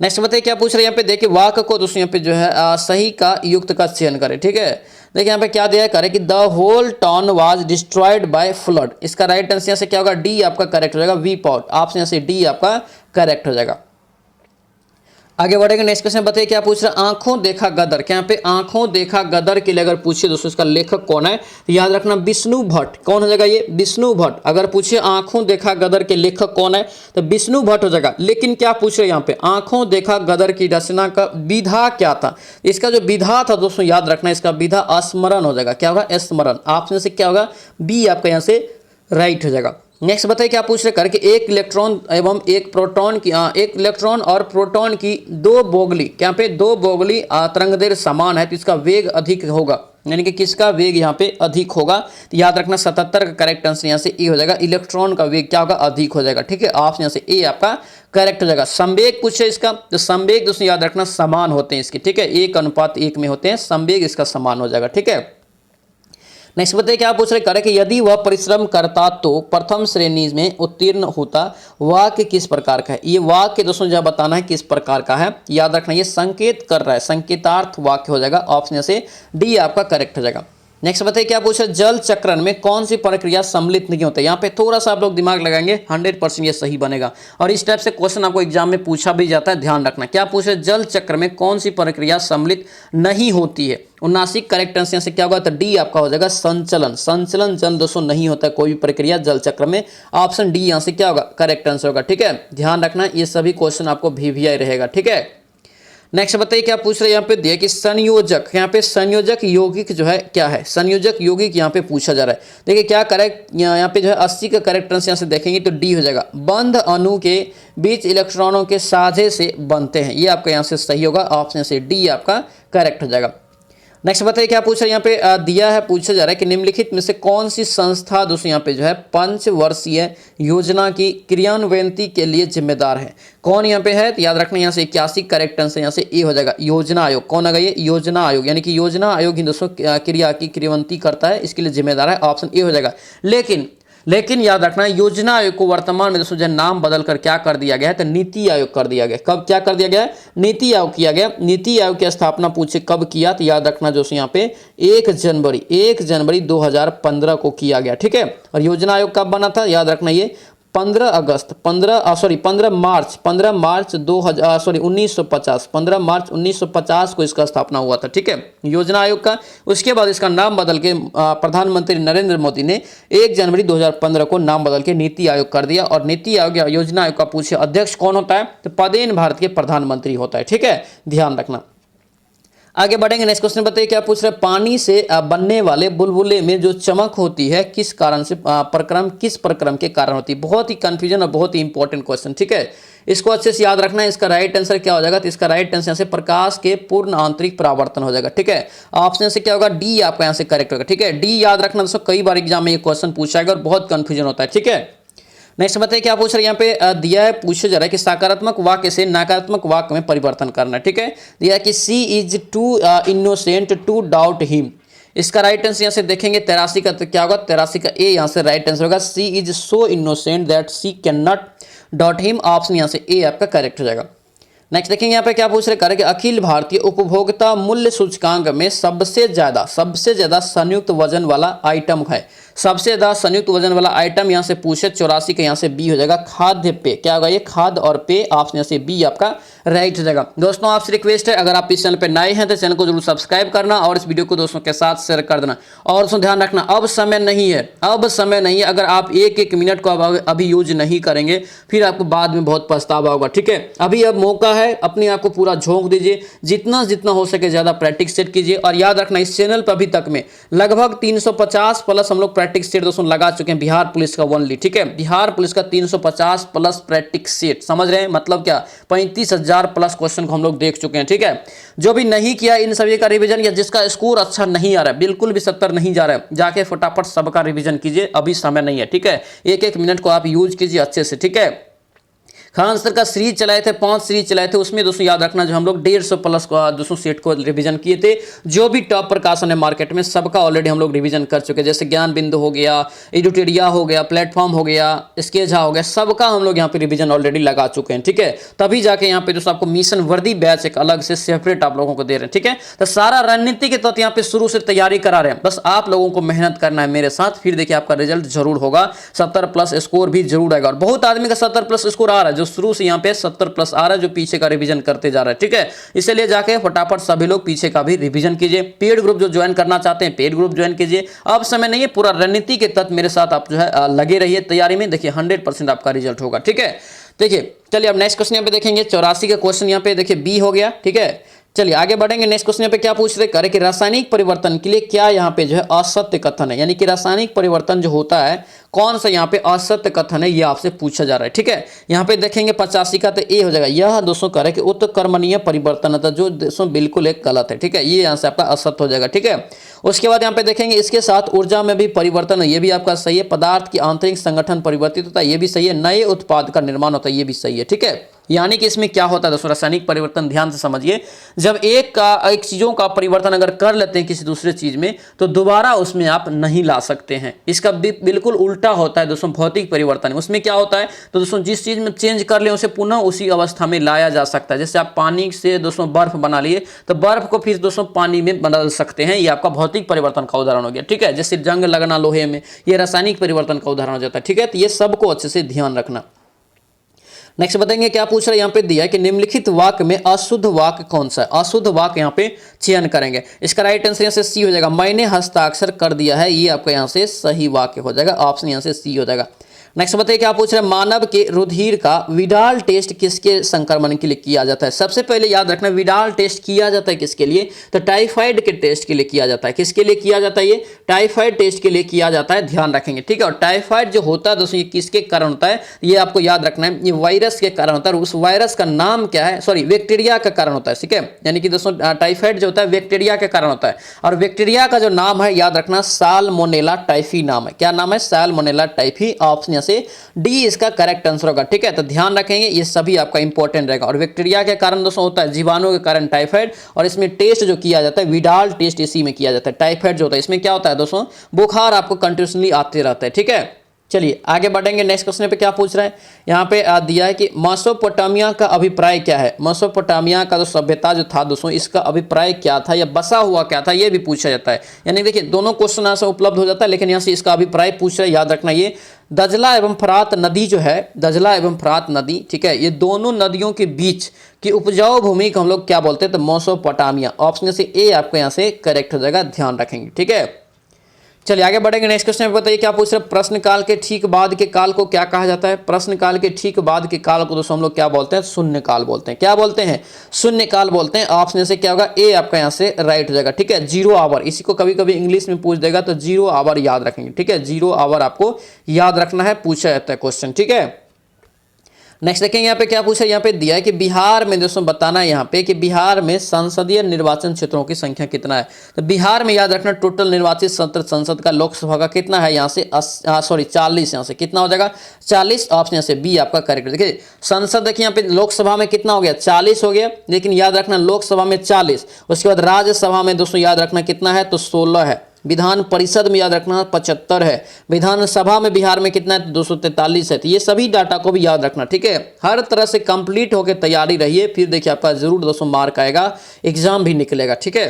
नेक्स्ट बताइए क्या पूछ रहे हैं। यहाँ पे देखिए वाक्य को दोस्तों यहाँ पे जो है सही का युक्त का चयन करें। ठीक है, देखिए यहाँ पे क्या दिया है, कि the whole town was destroyed by flood. इसका राइट आंसर यहाँ से क्या होगा, डी आपका करेक्ट हो जाएगा, वी पॉट। ऑप्शन यहाँ से डी आपका करेक्ट हो जाएगा। आगे बढ़ेंगे। नेक्स्ट क्वेश्चन बताइए क्या पूछ रहा है, आंखों देखा गदर। क्या यहाँ पे आंखों देखा गदर के लिए अगर पूछे दोस्तों इसका लेखक कौन है, तो याद रखना विष्णु भट्ट। कौन हो जाएगा, ये विष्णु भट्ट। अगर पूछे आंखों देखा गदर के लेखक कौन है, तो विष्णु भट्ट हो जाएगा। लेकिन क्या पूछ रहे हैं यहाँ पे, आंखों देखा गदर की रचना का विधा क्या था। इसका जो विधा था दोस्तों याद रखना, इसका विधा स्मरण हो जाएगा। क्या होगा, स्मरण। ऑप्शन से क्या होगा, बी आपका यहाँ से राइट हो जाएगा। नेक्स्ट बताइए क्या पूछ रहे करके एक इलेक्ट्रॉन एवं एक प्रोटॉन की एक इलेक्ट्रॉन और प्रोटॉन की 2 बोगली, यहाँ पे 2 बोगली तरंगदैर्घ्य समान है, तो इसका वेग अधिक होगा। यानी कि किसका वेग यहाँ पे अधिक होगा, तो याद रखना 77 का करेक्ट आंसर यहाँ से ए हो जाएगा। इलेक्ट्रॉन का वेग क्या होगा, अधिक हो जाएगा। ठीक है, ऑप्शन यहाँ से ए आपका करेक्ट हो जाएगा। संवेग पूछे इसका, तो संवेग दोस्तों याद रखना समान होते हैं इसके। ठीक है, 1:1 में होते हैं, संवेग इसका समान हो जाएगा। ठीक है, नेक्स्ट बताइए क्या पूछ रहे करें कि यदि वह परिश्रम करता तो प्रथम श्रेणी में उत्तीर्ण होता। वाक्य किस प्रकार का है। ये वाक्य दोस्तों जो बताना है किस प्रकार का है, याद रखना ये संकेत कर रहा है, संकेतार्थ वाक्य हो जाएगा। ऑप्शन से डी आपका करेक्ट हो जाएगा। नेक्स्ट बताइए क्या पूछा, जल चक्रण में कौन सी प्रक्रिया सम्मिलित नहीं होती। यहाँ पे थोड़ा सा आप लोग दिमाग लगाएंगे 100% ये सही बनेगा। और इस टाइप से क्वेश्चन आपको एग्जाम में पूछा भी जाता है, ध्यान रखना। क्या पूछे, जल चक्र में कौन सी प्रक्रिया सम्मिलित नहीं होती है। 79 करेक्ट आंसर से क्या होगा, तो डी आपका हो जाएगा संचलन। संचलन जल दोस्तों नहीं होता है कोई भी प्रक्रिया जल चक्र में। ऑप्शन डी यहाँ से क्या होगा, करेक्ट आंसर होगा। ठीक है, ध्यान रखना ये सभी क्वेश्चन आपको VVI रहेगा। ठीक है, नेक्स्ट बताइए क्या पूछ रहे हैं, यहाँ पे दिया कि संयोजक, यहाँ पे संयोजक यौगिक जो है क्या है, संयोजक यौगिक यहाँ पे पूछा जा रहा है। देखिए क्या करेक्ट यहाँ पे जो है 80 का करेक्ट आंसर यहाँ से देखेंगे तो डी हो जाएगा। बंध अणु के बीच इलेक्ट्रॉनों के साझे से बनते हैं, ये आपका यहाँ से सही होगा। ऑप्शन से डी आपका करेक्ट हो जाएगा। नेक्स्ट बताइए क्या पूछ रहे हैं, यहाँ पे दिया है, पूछा जा रहा है कि निम्नलिखित में से कौन सी संस्था दोस्तों यहाँ पे जो है 5 वर्षीय योजना की क्रियान्वयन के लिए जिम्मेदार है। कौन यहाँ पे है, तो याद रखना यहाँ से 81 करेक्ट आंसर यहाँ से ए हो जाएगा। योजना आयोग, कौन आएगा ये, योजना आयोग, यानी कि योजना आयोग ही दोस्तों क्रिया की क्रियान्वयन करता है, इसके लिए जिम्मेदार है। ऑप्शन ए हो जाएगा। लेकिन याद रखना योजना आयोग को वर्तमान में दोस्तों जो नाम बदल कर क्या कर दिया गया है, तो नीति आयोग कर दिया गया। कब क्या कर दिया गया है, नीति आयोग किया गया। नीति आयोग की स्थापना पूछे कब किया, तो याद रखना दोस्तों यहाँ पे 1 जनवरी 2015 को किया गया। ठीक है, और योजना आयोग कब बना था, याद रखना ये 15 मार्च 1950 को इसका स्थापना हुआ था। ठीक है, योजना आयोग का। उसके बाद इसका नाम बदल के प्रधानमंत्री नरेंद्र मोदी ने 1 जनवरी 2015 को नाम बदल के नीति आयोग कर दिया। और नीति आयोग या योजना आयोग का पूछे अध्यक्ष कौन होता है, तो पदेन भारत के प्रधानमंत्री होता है। ठीक है, ध्यान रखना। आगे बढ़ेंगे, नेक्स्ट क्वेश्चन बताइए क्या पूछ रहे हैं, पानी से बनने वाले बुलबुले में जो चमक होती है किस कारण से, किस प्रक्रम के कारण होती है। बहुत ही कंफ्यूजन और बहुत ही इंपॉर्टेंट क्वेश्चन। ठीक है, इसको अच्छे से याद रखना है। इसका राइट आंसर क्या हो जाएगा, तो इसका राइट आंसर से प्रकाश के पूर्ण आंतरिक परावर्तन हो जाएगा। ठीक है, ऑप्शन से क्या होगा, डी आपका यहाँ से करेक्ट होगा। ठीक है, डी याद रखना दोस्तों, कई बार एग्जाम में ये क्वेश्चन पूछा जाएगा और बहुत कंफ्यूजन होता है। ठीक है, नेक्स्ट बताइए क्या पूछ रहे हैं, यहाँ पे दिया है, पूछा जा रहा है कि सकारात्मक वाक्य से नकारात्मक वाक्य में परिवर्तन करना। ठीक है, दिया है कि she is too innocent to doubt him. इसका राइट आंसर यहाँ से देखेंगे 83 का, तो क्या होगा, 83 का ए यहाँ से राइट आंसर होगा। She is so innocent that she can not doubt him. Option यहाँ से ए आपका करेक्ट हो जाएगा। नेक्स्ट देखेंगे यहाँ पे क्या पूछ रहे हैं कि अखिल भारतीय उपभोक्ता मूल्य सूचकांक में सबसे ज्यादा संयुक्त वजन वाला आइटम है। सबसे ज्यादा संयुक्त वजन वाला आइटम यहाँ से पूछे 84 का, यहाँ से बी हो जाएगा। खाद्य पेय, क्या होगा ये, खाद्य और पेय। ऑप्शन यहाँ से बी आपका राइट हो जाएगा। दोस्तों आपसे रिक्वेस्ट है, अगर आप इस चैनल पे नए हैं तो चैनल को जरूर सब्सक्राइब करना और इस वीडियो को दोस्तों के साथ शेयर कर देना। और दोस्तों ध्यान रखना, अब समय नहीं है। अगर आप एक मिनट को अभी यूज नहीं करेंगे फिर आपको बाद में बहुत पछतावा होगा। ठीक है, अभी अब मौका है, अपने आप को पूरा झोंक दीजिए, जितना हो सके ज्यादा प्रैक्टिस सेट कीजिए। और याद रखना इस चैनल पर अभी तक में लगभग 350 प्लस हम लोग प्रैक्टिस सेट दोस्तों लगा चुके हैं, बिहार पुलिस का ओनली। ठीक है, बिहार पुलिस का 350 प्लस प्रैक्टिस सेट, समझ रहे हैं मतलब क्या, 35,000 प्लस क्वेश्चन को हम लोग देख चुके हैं। ठीक है, जो भी नहीं किया इन सभी का रिवीजन, या जिसका स्कोर अच्छा नहीं आ रहा है, बिल्कुल भी 70 नहीं जा रहा है, जाके फटाफट सबका रिवीजन कीजिए, अभी समय नहीं है। ठीक है, एक मिनट को आप यूज कीजिए अच्छे से। ठीक है, खान सर का सीरीज चलाए थे, 5 सीरीज चलाए थे, उसमें दोस्तों याद रखना जो हम लोग 150 प्लस दोस्तों सेट को रिवीजन किए थे। जो भी टॉप प्रकाशन है मार्केट में सबका ऑलरेडी हम लोग रिवीजन कर चुके हैं, जैसे ज्ञान बिंदु हो गया, एडुटेरिया हो गया, प्लेटफॉर्म हो गया, स्केझा हो गया, सबका हम लोग यहाँ पे रिवीजन ऑलरेडी लगा चुके हैं। ठीक है, तभी जाके यहाँ पे दोस्तों आपको मिशन वर्दी बैच एक अलग से सेपरेट आप लोगों को दे रहे हैं। ठीक है, तो सारा रणनीति के तहत यहाँ पे शुरू से तैयारी करा रहे हैं, बस आप लोगों को मेहनत करना है मेरे साथ, फिर देखिए आपका रिजल्ट जरूर होगा, 70 प्लस स्कोर भी जरूर आएगा। और बहुत आदमी का 70 प्लस स्कोर आ रहा है, जो शुरू से यहाँ पे 70 प्लस आ रहा है, जो पीछे का रिवीजन करते जा रहा है। ठीक है, इसलिए जाके फटाफट सभी लोग पीछे का भी रिवीजन कीजिए। पेड ग्रुप जो ज्वाइन करना चाहते हैं पेड ग्रुप ज्वाइन कीजिए, अब समय नहीं है, पूरा रणनीति के तहत मेरे साथ आप जो है लगे रहिए तैयारी में, देखिए 100% आपका रिजल्ट होगा। ठीक है, देखिए चलिए अब नेक्स्ट क्वेश्चन यहाँ पे देखेंगे, 84 का क्वेश्चन यहाँ पे देखिए बी हो गया। ठीक है, चलिए आगे बढ़ेंगे। नेक्स्ट क्वेश्चन पे क्या पूछ रहे हैं कि रासायनिक परिवर्तन के लिए क्या यहाँ पे जो है असत्य कथन है, यानी कि रासायनिक परिवर्तन जो होता है कौन सा यहाँ पे असत्य कथन है, ये आपसे पूछा जा रहा है। ठीक है, यहाँ पे देखेंगे 85 का, तो ए हो जाएगा। यह दोस्तों कह रहे हैं कि उत्कर्मणीय परिवर्तन था, जो दोस्तों बिल्कुल एक गलत है। ठीक है, ये यहाँ से आपका असत्य हो जाएगा। ठीक है, उसके बाद यहाँ पे देखेंगे इसके साथ ऊर्जा में भी परिवर्तन है, ये भी आपका सही है। पदार्थ की आंतरिक संगठन परिवर्तित होता है, ये भी सही है। नए उत्पाद का निर्माण होता है, ये भी सही है। ठीक है, यानी कि इसमें क्या होता है दोस्तों, रासायनिक परिवर्तन ध्यान से समझिए, जब एक चीजों का परिवर्तन अगर कर लेते हैं किसी दूसरे चीज में तो दोबारा उसमें आप नहीं ला सकते हैं। इसका बिल्कुल उल्टा होता है दोस्तों भौतिक परिवर्तन। उसमें क्या होता है तो दोस्तों जिस चीज में चेंज कर ले उसे पुनः उसी अवस्था में लाया जा सकता है। जैसे आप पानी से दोस्तों बर्फ बना लिए तो बर्फ को फिर दोस्तों पानी में बदल सकते हैं, ये आपका भौतिक परिवर्तन का उदाहरण हो गया। ठीक है, जैसे जंग लगना लोहे में, ये रासायनिक परिवर्तन का उदाहरण हो जाता है। ठीक है, तो ये सबको अच्छे से ध्यान रखना। नेक्स्ट बताएंगे क्या पूछ रहा है, यहाँ पे दिया है कि निम्नलिखित वाक्य में अशुद्ध वाक्य कौन सा है। अशुद्ध वाक्य यहाँ पे चयन करेंगे। इसका राइट आंसर यहाँ से सी हो जाएगा, मैंने हस्ताक्षर कर दिया है, ये आपका यहाँ से सही वाक्य हो जाएगा, ऑप्शन यहाँ से सी हो जाएगा। नेक्स्ट बताइए क्या पूछ रहे हैं, मानव के रुधिर का विडाल टेस्ट किसके संक्रमण के लिए किया जाता है। सबसे पहले याद रखना विडाल टेस्ट किया जाता है किसके लिए, तो टाइफाइड के टेस्ट के लिए किया जाता है। किसके लिए किया जाता है, ये टाइफाइड टेस्ट के लिए किया जाता है, ध्यान रखेंगे। ठीक है, और टाइफाइड जो होता है दोस्तों ये किसके कारण होता है, ये आपको याद रखना है, ये वायरस के कारण होता है। उस वायरस का नाम क्या है, सॉरी बैक्टीरिया का कारण होता है। ठीक है, यानी कि दोस्तों टाइफाइड जो होता है बैक्टीरिया के कारण होता है, और बैक्टीरिया का जो नाम है याद रखना साल्मोनेला टाइफी नाम है। क्या नाम है, साल्मोनेला टाइफी, ऑप्शन से डी इसका करेक्ट आंसर होगा। ठीक है, तो ध्यान रखेंगे ये सभी आपका इंपॉर्टेंट रहेगा। और बैक्टीरिया के कारण दोस्तों होता है जीवाणु के कारण टाइफाइड, और इसमें टेस्ट जो किया जाता है विडाल टेस्ट इसी में किया जाता है। टाइफाइड जो होता है इसमें क्या होता है दोस्तों, बुखार आपको कंटिन्यूसली आते रहता है। ठीक है, चलिए आगे बढ़ेंगे। नेक्स्ट क्वेश्चन पे क्या पूछ रहा है, यहाँ पे दिया है कि मेसोपोटामिया का अभिप्राय क्या है। मेसोपोटामिया का जो सभ्यता जो था दोस्तों इसका अभिप्राय क्या था या बसा हुआ क्या था, ये भी पूछा जाता है। यानी देखिए दोनों क्वेश्चन यहाँ से उपलब्ध हो जाता है, लेकिन यहाँ से इसका अभिप्राय पूछ रहा है। याद रखना ये दजला एवं फरात नदी जो है, दजला एवं फरात नदी, ठीक है, ये दोनों नदियों के बीच की उपजाऊ भूमि को हम लोग क्या बोलते हैं, तो मेसोपोटामिया। ऑप्शन से ए आपको यहाँ से करेक्ट हो जाएगा, ध्यान रखेंगे। ठीक है, चलिए आगे बढ़ेंगे। नेक्स्ट क्वेश्चन में बताइए क्या पूछ रहे हैं, प्रश्न काल के ठीक बाद के काल को क्या कहा जाता है। प्रश्न काल के ठीक बाद के काल को दोस्तों हम लोग क्या बोलते हैं, शून्य काल बोलते हैं। क्या बोलते हैं, शून्य काल बोलते हैं। ऑप्शन से क्या होगा, ए आपका यहाँ से राइट हो जाएगा। ठीक है, 0 आवर, इसी को कभी कभी इंग्लिश में पूछ देगा तो 0 आवर याद रखेंगे। ठीक है, 0 आवर आपको याद रखना है, पूछा जाता है क्वेश्चन। ठीक है, नेक्स्ट देखेंगे यहाँ पे क्या पूछा, यहाँ पे दिया है कि बिहार में दोस्तों बताना है यहाँ पे कि बिहार में संसदीय निर्वाचन क्षेत्रों की संख्या कितना है। तो बिहार में याद रखना टोटल निर्वाचित सत्र संसद का लोकसभा का कितना है, यहाँ से 40, यहाँ से कितना हो जाएगा 40, ऑप्शन यहाँ से बी आपका करेक्ट। देखिए संसद देखिए यहाँ पे लोकसभा में कितना हो गया 40 हो गया, लेकिन याद रखना लोकसभा में 40, उसके बाद राज्यसभा में दोस्तों याद रखना कितना है, तो 16 है। विधान परिषद में याद रखना 75 है। विधानसभा में बिहार में कितना है, 243 है। तो ये सभी डाटा को भी याद रखना। ठीक है, हर तरह से कंप्लीट होकर तैयारी रहिए, फिर देखिए आपका जरूर दोस्तों मार्क आएगा, एग्जाम भी निकलेगा। ठीक है,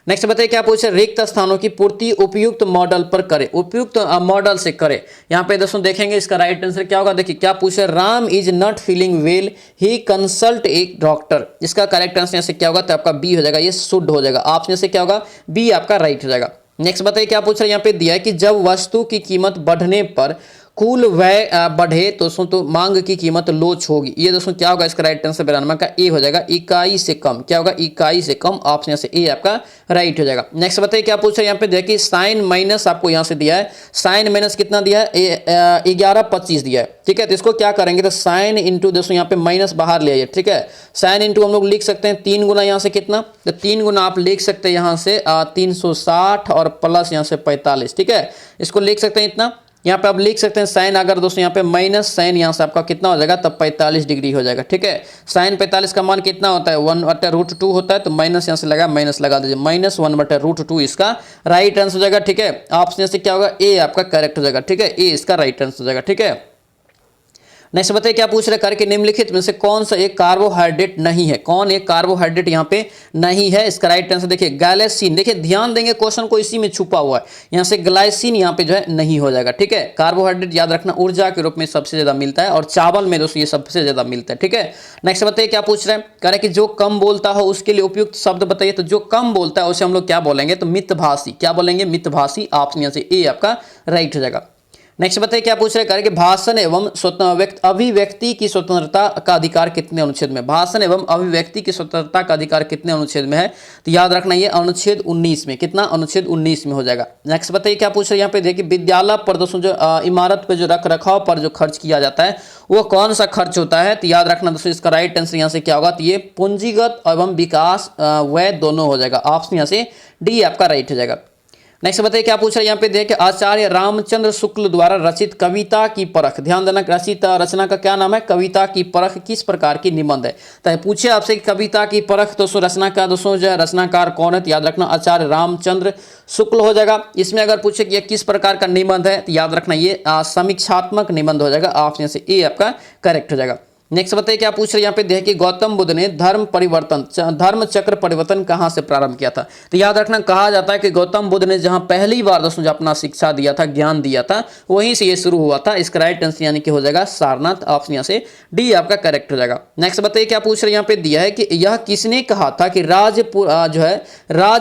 नेक्स्ट बताइए क्या पूछे, रिक्त स्थानों की पूर्ति उपयुक्त मॉडल पर करें, उपयुक्त मॉडल से करें। यहाँ पे दोस्तों देखेंगे इसका राइट आंसर क्या होगा। देखिए क्या पूछे, Ram is not feeling well, he consult एक डॉक्टर। इसका करेक्ट आंसर यहाँ से क्या होगा, तो आपका बी हो जाएगा, ये शुद्ध हो जाएगा। ऑप्शन से क्या होगा, बी आपका राइट हो जाएगा। नेक्स्ट बताइए क्या पूछ रहे हैं, यहाँ पे दिया है कि जब वस्तु की कीमत बढ़ने पर कुल व्यय बढ़े तो मांग की कीमत लोच होगी। ये दोस्तों क्या होगा, इसका राइट आंसर 92 का ए हो जाएगा, इकाई से कम। क्या होगा, इकाई से कम, ऑप्शन से ए आपका राइट हो जाएगा। नेक्स्ट बताइए क्या पूछ रहे हैं, यहाँ पे देखिए साइन माइनस आपको यहाँ से दिया है, साइन माइनस कितना दिया है, 11/25 दिया है। ठीक है, तो इसको क्या करेंगे, तो साइन इंटू दोस्तों यहाँ पे माइनस बाहर ले आइए। ठीक है, साइन इंटू हम लोग लिख सकते हैं 3 गुना यहाँ से कितना, तो 3 गुना आप लिख सकते हैं यहाँ से 360 और प्लस यहाँ से 45। ठीक है, इसको लिख सकते हैं इतना, यहाँ पे आप लिख सकते हैं साइन, अगर दोस्तों यहाँ पे माइनस साइन यहाँ से आपका कितना हो जाएगा, तब 45 डिग्री हो जाएगा। ठीक है, साइन 45 का मान कितना होता है, 1/√2 होता है, तो माइनस यहाँ से लगा, माइनस लगा दीजिए, माइनस 1/√2 इसका राइट आंसर हो जाएगा। ठीक है, ऑप्शन से क्या होगा, ए आपका करेक्ट हो जाएगा। ठीक है, ए इसका राइट आंसर हो जाएगा। ठीक है, नेक्स्ट बताइए क्या पूछ रहे, करके निम्नलिखित में से कौन सा एक कार्बोहाइड्रेट नहीं है। कौन एक कार्बोहाइड्रेट यहाँ पे नहीं है, इसका राइट आंसर देखिए ग्लाइसिन। देखिए ध्यान देंगे क्वेश्चन को, इसी में छुपा हुआ है, यहाँ से ग्लाइसिन यहाँ पे जो है नहीं हो जाएगा। ठीक है, कार्बोहाइड्रेट याद रखना ऊर्जा के रूप में सबसे ज्यादा मिलता है, और चावल में दोस्तों ये सबसे ज्यादा मिलता है। ठीक है, नेक्स्ट बताइए क्या पूछ रहे हैं, कह रहे कि जो कम बोलता हो उसके लिए उपयुक्त शब्द बताइए। तो जो कम बोलता है उसे हम लोग क्या बोलेंगे, तो मितभाषी। क्या बोलेंगे, मितभाषी। ऑप्शन यहाँ से ए आपका राइट हो जाएगा। नेक्स्ट बताइए क्या पूछ रहे हैं, भाषण एवं अभिव्यक्ति की स्वतंत्रता का अधिकार कितने अनुच्छेद में। भाषण एवं अभिव्यक्ति की स्वतंत्रता का अधिकार कितने अनुच्छेद में है, तो याद रखना ये अनुच्छेद 19 में। कितना, अनुच्छेद 19 में हो जाएगा। नेक्स्ट बताइए क्या पूछ रहे हैं, यहाँ पे देखिए विद्यालय पर दोस्तों जो इमारत पे जो रख रखाव पर जो खर्च किया जाता है वो कौन सा खर्च होता है, तो याद रखना दोस्तों इसका राइट आंसर यहाँ से क्या होगा, तो ये पूंजीगत एवं विकास व्यय दोनों हो जाएगा। ऑप्शन यहाँ से डी आपका राइट हो जाएगा। नेक्स्ट बताइए क्या पूछ रहे हैं यहाँ पे देखिए, आचार्य रामचंद्र शुक्ल द्वारा रचित कविता की परख, ध्यान देना रचना का क्या नाम है, कविता की परख किस प्रकार की निबंध है। तो पूछे आपसे कविता की परख, दोस्तों रचना का दोस्तों जो है रचनाकार कौन है, तो याद रखना आचार्य रामचंद्र शुक्ल हो जाएगा। इसमें अगर पूछे कि यह किस प्रकार का निबंध है, तो याद रखना ये समीक्षात्मक निबंध हो जाएगा, ऑप्शन से ए आपका करेक्ट हो जाएगा। नेक्स्ट बताइए क्या पूछ रहे हैं यहाँ पे देखिए, गौतम बुद्ध ने धर्म चक्र परिवर्तन कहाँ से प्रारंभ किया था। तो याद रखना कहा जाता है कि गौतम बुद्ध ने जहाँ पहली बार दोस्तों अपना शिक्षा दिया था, ज्ञान दिया था, वहीं से ये शुरू हुआ था। इसका राइट आंसर यानी कि हो जाएगा सारनाथ, ऑप्शन यहाँ से डी आपका करेक्ट हो जाएगा। नेक्स्ट बताइए क्या पूछ रहे हैं यहाँ पे दिया है कि यह किसने कहा था कि राज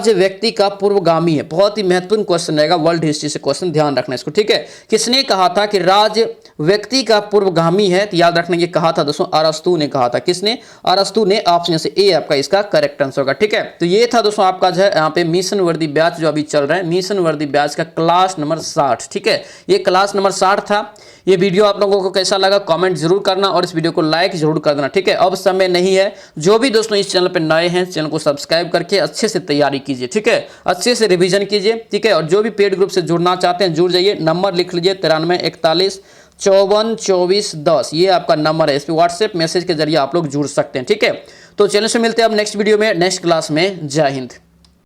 व्यक्ति का पूर्वगामी है। बहुत ही महत्वपूर्ण क्वेश्चन रहेगा, वर्ल्ड हिस्ट्री से क्वेश्चन, ध्यान रखना इसको, ठीक है। किसने कहा था कि राज व्यक्ति का पूर्वगामी है, तो याद रखना ये कहा था दोस्तों अरस्तु ने कहा था। किसने, अरस्तु ने, ऑप्शन से ए आपका इसका करेक्ट आंसर होगा, ठीक है। तो ये था दोस्तों आपका जो है यहाँ पे मिशन वर्दी बैच जो अभी चल रहा है, मिशन वर्दी बैच का क्लास नंबर 60, ठीक है। ये क्लास नंबर 60 था। ये वीडियो आप लोगों को कैसा लगा कमेंट जरूर करना और इस वीडियो को लाइक जरूर कर देना, ठीक है। अब समय नहीं है, जो भी दोस्तों इस चैनल पे नए हैं चैनल को सब्सक्राइब करके अच्छे से तैयारी कीजिए, ठीक है, अच्छे से रिवीजन कीजिए, ठीक है। और जो भी पेड ग्रुप से जुड़ना चाहते हैं जुड़ जाइए, नंबर लिख लीजिए 9341542410, ये आपका नंबर है। इस पर व्हाट्सएप मैसेज के जरिए आप लोग जुड़ सकते हैं, ठीक है। तो चैनल से मिलते हैं अब नेक्स्ट वीडियो में, नेक्स्ट क्लास में। जय हिंद।